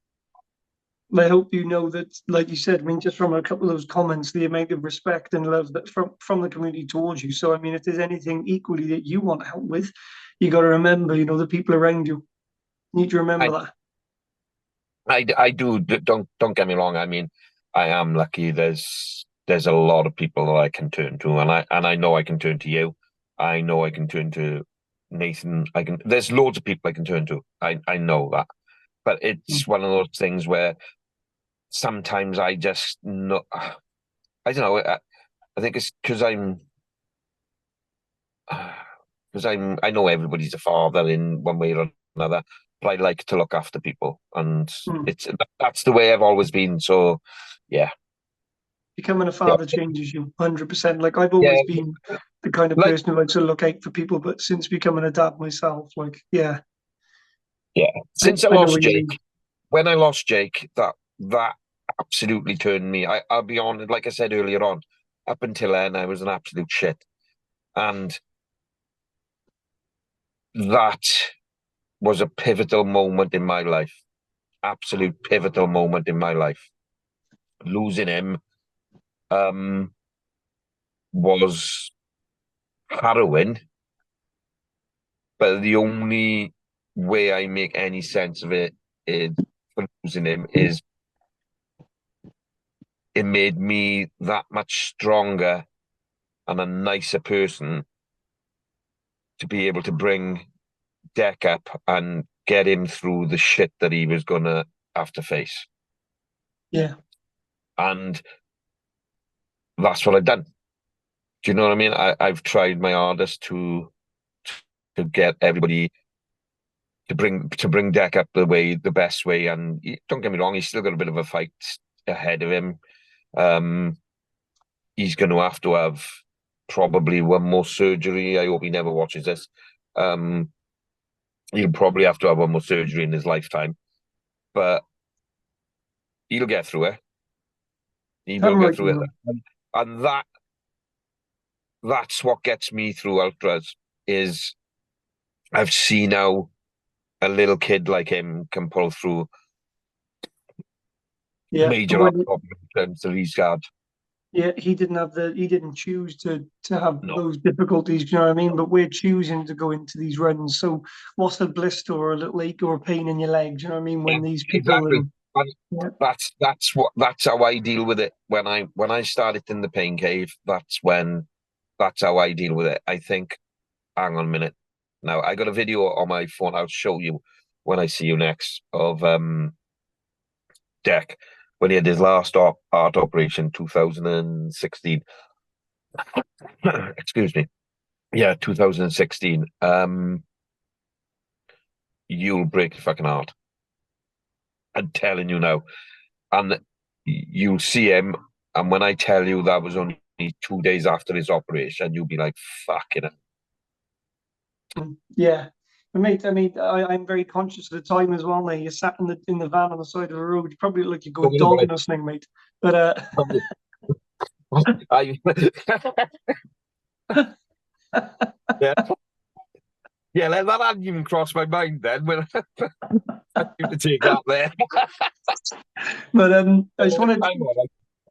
I hope you know that, like you said, I mean, just from a couple of those comments, the amount of respect and love that from the community towards you. So, I mean, if there's anything equally that you want help with, you got to remember, the people around you need to remember I that. I do. Don't get me wrong. I mean, I am lucky. There's a lot of people that I can turn to, and I know I can turn to you. I know I can turn to Nathan. There's loads of people I can turn to. I know that, but Mm, it's one of those things where sometimes I just know. I don't know. I think it's I know everybody's a father in one way or another, but I like to look after people, and mm. that's the way I've always been. So, yeah, Becoming a Yeah, father changes you 100%. Like I've yeah. always been the kind of Like, person who likes to look out for people, but since becoming a dad myself, like yeah, yeah. I, Since I I know lost what you Jake, mean. when I lost Jake, that absolutely turned me. I'll be honest, like I said earlier on, up until then, I was an absolute shit, and that was a pivotal moment in my life. Absolute pivotal moment in my life. Losing him was harrowing, but the only way I make any sense of it is for losing him is it made me that much stronger and a nicer person to be able to bring Deck up and get him through the shit that he was gonna have to face. Yeah, And that's what I've done. Do you know what I mean? I've tried my hardest to get everybody to bring Deck up the best way. And don't get me wrong, he's still got a bit of a fight ahead of him. He's going to have probably one more surgery. I hope he never watches this. He'll probably have to have one more surgery in his lifetime, but he'll get through it. He will I'm get right. through it, and that's what gets me through ultras. Is I've seen how a little kid like him can pull through Yeah, and major heart when problems that he's had. yeah, he didn't choose to have No, those difficulties. You know what I mean? But we're choosing to go into these runs. So what's a blister or a little ache or a pain in your legs? You know what I mean? yeah, When these people exactly. and And yeah, that's how I deal with it. When I started in the pain cave, that's how I deal with it. I think, hang on a minute. Now I got a video on my phone. I'll show you when I see you next of Deck when he had his last heart operation, 2016. Excuse me. Yeah, 2016. You'll break your fucking heart. I'm telling you now. And you'll see him. And when I tell you that was only 2 days after his operation, you'll be like, fucking hell. yeah. But mate, I mean, I'm very conscious of the time as well. Now you sat in the van on the side of the road. You probably look like you go Talking about dogging or something, mate. But I, yeah, yeah, that hadn't even crossed my mind then when I had to take that there. but I just wanted.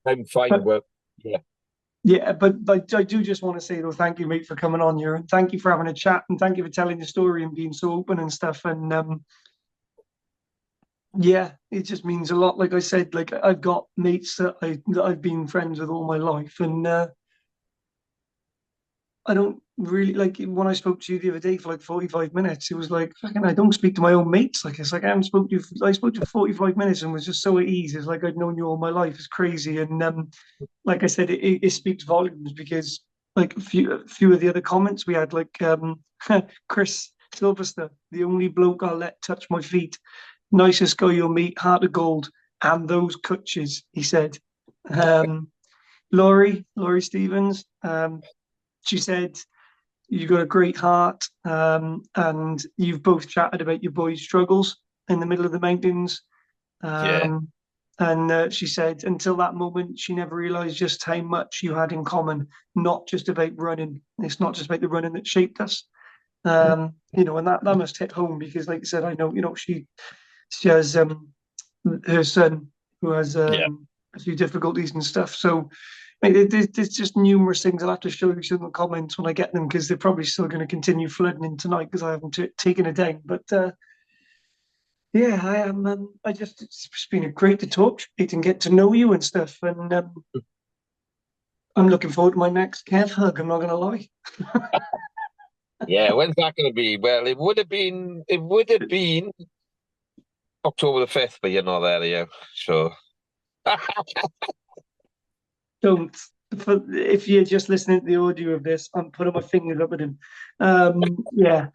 I'm fine, But but yeah, yeah, but I do just want to say though, thank you, mate, for coming on here, and thank you for having a chat, and thank you for telling your story and being so open and stuff. And yeah, it just means a lot. Like I said, like I've got mates that I've been friends with all my life, and I don't really like when I spoke to you the other day for like 45 minutes. It was like fucking I don't speak to my own mates. Like it's like I spoke to you for 45 minutes and was just so at ease. It's like I'd known you all my life. It's crazy. And like I said, it speaks volumes because like a few of the other comments we had, like Chris Sylvester, the only bloke I'll let touch my feet, nicest guy you'll meet, heart of gold, and those cutches, he said. Um, Laurie Stevens, she said, you've got a great heart, and you've both chatted about your boys' struggles in the middle of the mountains. yeah, Um, and she said, until that moment, she never realized just how much you had in common, not just about running. It's not just about the running that shaped us. And that must hit home because, like I said, I know, she has her son who has yeah, a few difficulties and stuff. So there's just numerous things I'll have to show you some of the comments when I get them because they're probably still going to continue flooding in tonight because I haven't taken it down. But yeah, I am. It's been great to talk and get to know you and stuff. And I'm looking forward to my next Kev hug. I'm not going to lie. yeah. When's that going to be? Well, it would have been October the 5th, but you're not there, yeah. So Don't. If you're just listening to the audio of this, I'm putting my fingers up at him. Yeah,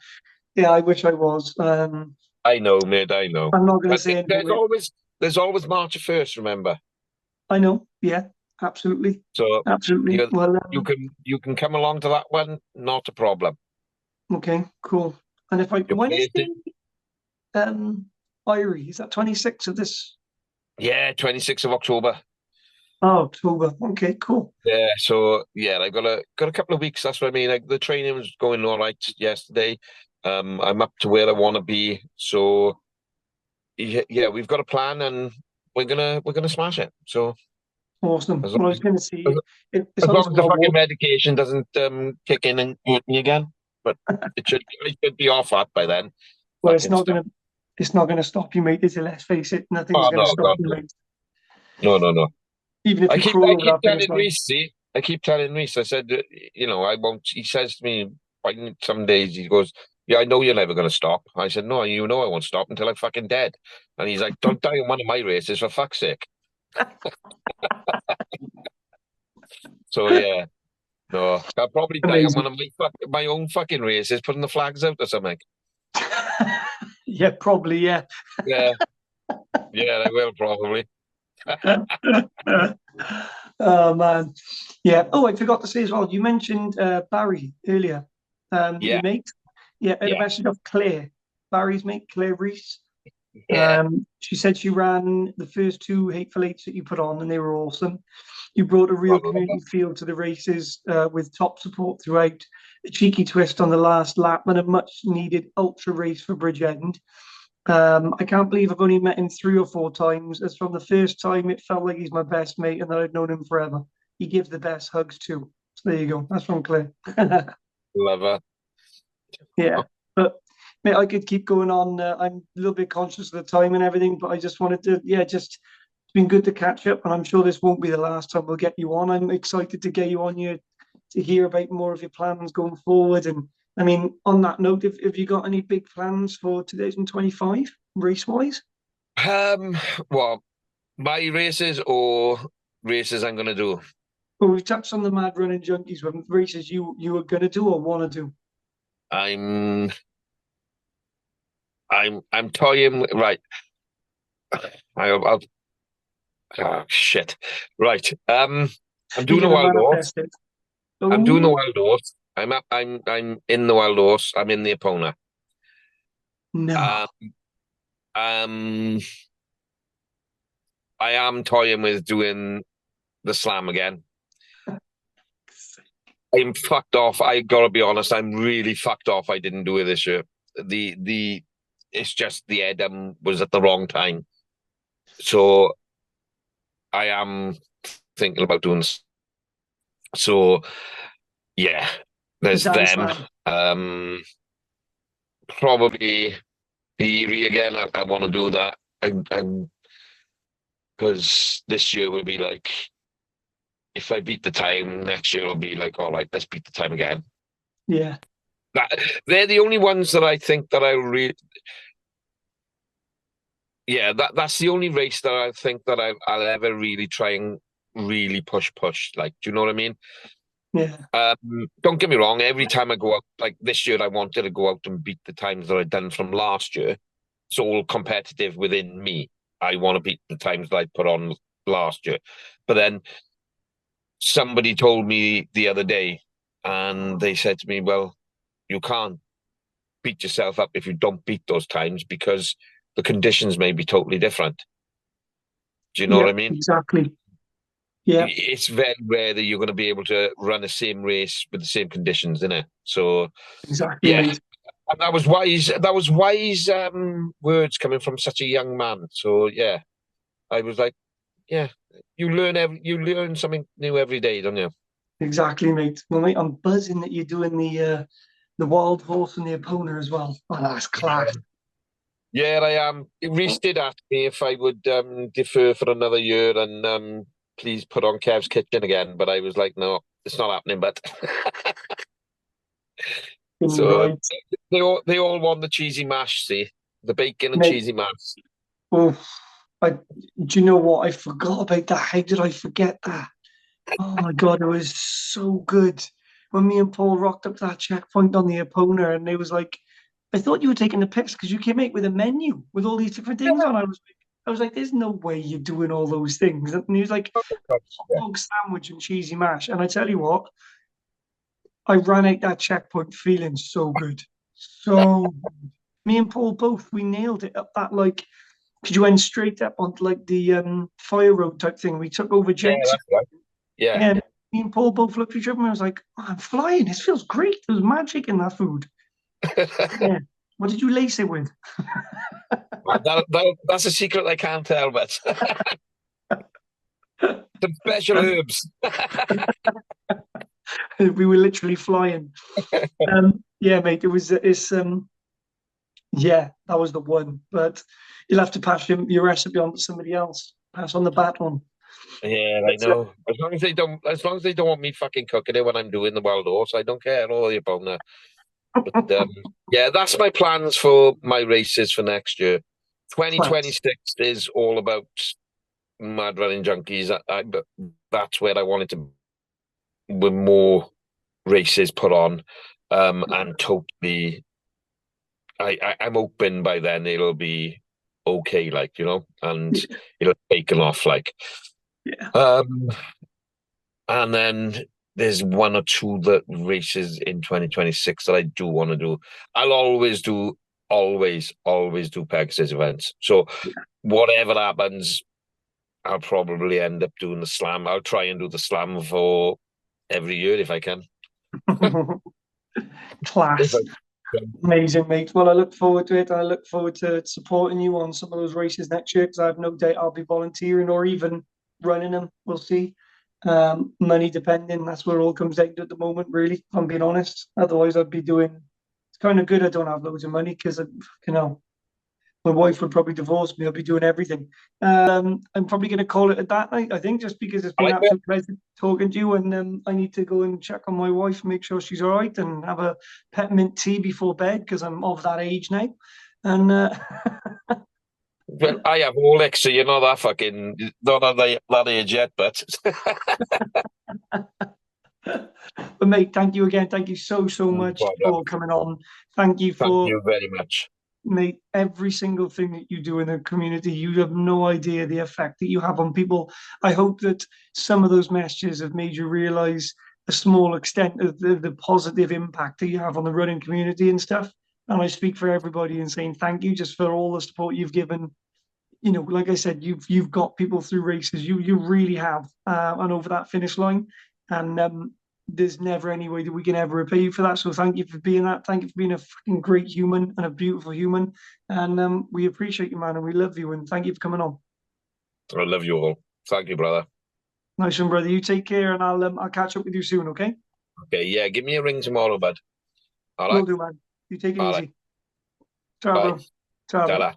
yeah. I wish I was. I know, mate, I know. I'm not going to But say anything. there's always March 1st, remember? I know. Yeah. absolutely, So absolutely. you Well, you can come along to that one, not a problem. okay, cool. And if I Your place Wednesday, um, Irie, is that 26th of this? yeah, 26th of October. Oh, October. Okay, cool. Yeah, so yeah, I got a couple of weeks. That's what I mean. Like the training was going all right yesterday. I'm up to where I want to be. So yeah, we've got a plan, and we're gonna smash it. So Awesome. as long Well, I was as, going to see as, as as long as long I've as the got fucking water. medication doesn't kick in and hurt me again, but I should be off that by then. Well, Fucking stuff. it's not gonna stop you, mate. Is it? Let's face it, nothing's Oh gonna no, stop God, you, no, mate. no, no, no. Even if I you keep crawl I over keep that finish telling line. Reese, see, I keep telling Reese, I said, I won't. He says to me, some days he goes, "Yeah, I know you're never going to stop." I said, "No, you know I won't stop until I'm fucking dead." And he's like, "Don't die in one of my races for fuck's sake." So yeah, no, I'll probably die on one Amazing. of my own fucking races, putting the flags out or something. Yeah, probably. Yeah. Yeah, yeah, I will probably. Oh man. Yeah. Oh, I forgot to say as well. You mentioned Barry earlier. Yeah, Your mate. Yeah, I had a yeah, message of Claire, Barry's mate, Claire Reese. yeah. She said she ran the first two Hateful Eights that you put on, and they were awesome. You brought a real Well, love community feel to the races with top support throughout, a cheeky twist on the last lap, and a much needed ultra race for Bridgend. I can't believe I've only met him 3 or 4 times. As from the first time, it felt like he's my best mate and that I'd known him forever. He gives the best hugs too. So there you go. That's from Claire. love her. Yeah, but mate, I could keep going on. I'm a little bit conscious of the time and everything, but I just wanted to, yeah, just it's been good to catch up, and I'm sure this won't be the last time we'll get you on. I'm excited to get you on here to hear about more of your plans going forward. And I mean, on that note, have you got any big plans for 2025 race wise? Um, well, my races or races I'm gonna do. Well, we've touched on the mad running junkies with races you were gonna do or want to do. I'm I'm toying right. I'll oh, shit. Right. I'm doing Speaking a of wild horse. manifested, I'm doing the oh wild horse. I'm in the wild horse. I'm in the Epona. no, Um, um I am toying with doing the slam again. I'm fucked off. I gotta be honest, I'm really fucked off I didn't do it this year. The it's just the Edam was at the wrong time. So I am thinking about doing so yeah, the there's dance them. slam. Probably Erie again. I want to do that. I'm because this year will be like if I beat the time, next year will be like, all right, let's beat the time again. Yeah, That they're the only ones that I think that I really yeah, that's the only race that I think that I'll ever really try and really push. Like, do you know what I mean? yeah, Don't get me wrong. Every time I go out, like this year, I wanted to go out and beat the times that I'd done from last year. It's all competitive within me. I want to beat the times that I put on last year. But then somebody told me the other day, and they said to me, "Well, you can't beat yourself up if you don't beat those times because the conditions may be totally different." Do you know what yeah, I mean? exactly. Yeah, It's very rare that you're going to be able to run the same race with the same conditions, isn't it? So, exactly, yeah, mate. and that was wise. That was wise words coming from such a young man. So, yeah, I was like, yeah, you learn something new every day, don't you? Exactly, mate. Well, mate, I'm buzzing that you're doing the wild horse and the opponent as well. Oh, that's class. Yeah, I am. Reese did ask me if I would defer for another year and please put on Kev's Kitchen again, but I was like, no, it's not happening. But so Right, they all want the cheesy mash, see, the bacon and mate. cheesy mash. Oh, I do you know what? I forgot about that. How did I forget that? Oh my god, it was so good. When me and Paul rocked up to that checkpoint on the opponent, and it was like, I thought you were taking the piss because you came out with a menu with all these different things on. I was like, I was like, there's no way you're doing all those things. And he was like, hot dog sandwich and cheesy mash. And I tell you what, I ran out that checkpoint feeling so good. So good. Me and Paul both, we nailed it up that like, because you went straight up onto like the fire road type thing. We took over Yeah, Jenks. that's right. Yeah. Yeah, me and Paul both looked at each other and I was like, oh, I'm flying. This feels great. There's magic in that food. Yeah. What did you lace it with? That's a secret I can't tell, but some special herbs. We were literally flying. Yeah, mate, yeah, that was the one. But you'll have to pass your recipe on to somebody else. Pass on the baton. Yeah, I know. As long as they don't want me fucking cooking it when I'm doing the wild horse, I don't care at all about that. But yeah, that's my plans for my races for next year. 2026 is all about mad running junkies. That's where I wanted to, with more races put on, and totally. I'm hoping by then it'll be okay, like, and it'll taken off, like. Yeah. And then there's one or two that races in 2026 that I do want to do. I'll always do Pegasus events. So whatever happens, I'll probably end up doing the slam. I'll try and do the slam for every year if I can. Class. Amazing, mate. Well, I look forward to it. I look forward to supporting you on some of those races next year because I have no doubt I'll be volunteering or even running them. We'll see. Money depending. That's where it all comes down to at the moment, really, if I'm being honest. Otherwise, I'd be doing. It's kind of good I don't have loads of money because, my wife would probably divorce me. I'll be doing everything. I'm probably going to call it at that night, I think, just because it's been an absolute pleasure talking to you. And I need to go and check on my wife, make sure she's all right, and have a peppermint tea before bed because I'm of that age now. And well, I have Rolex, so you're not that fucking not at that age yet, but. But mate, thank you again. Thank you so much for coming on. Thank you very much. Mate, every single thing that you do in the community, you have no idea the effect that you have on people. I hope that some of those messages have made you realize a small extent of the positive impact that you have on the running community and stuff. And I speak for everybody in saying thank you just for all the support you've given. Like I said, you've got people through races. You really have, and over that finish line. And there's never any way that we can ever repay you for that. So thank you for being that. Thank you for being a fucking great human and a beautiful human. And we appreciate you, man, and we love you. And thank you for coming on. I love you all. Thank you, brother. Nice one, brother. You take care, and I'll catch up with you soon. Okay. Okay. Yeah. Give me a ring tomorrow, bud. All right. Will do, man. You take it all easy. Right. Ciao, bro. Ciao. Ta-ra.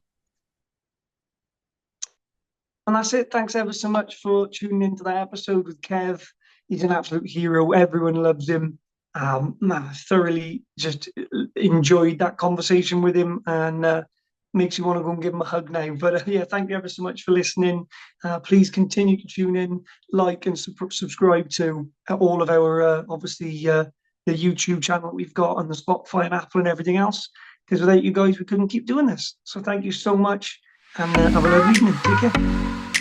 And that's it. Thanks ever so much for tuning into that episode with Kev. He's an absolute hero. Everyone loves him. I thoroughly just enjoyed that conversation with him, and makes you want to go and give him a hug now. But yeah, thank you ever so much for listening. Please continue to tune in, like, and subscribe to all of our obviously the YouTube channel we've got on the Spotify and Apple and everything else. Because without you guys, we couldn't keep doing this. So thank you so much, and have a lovely evening. Take care.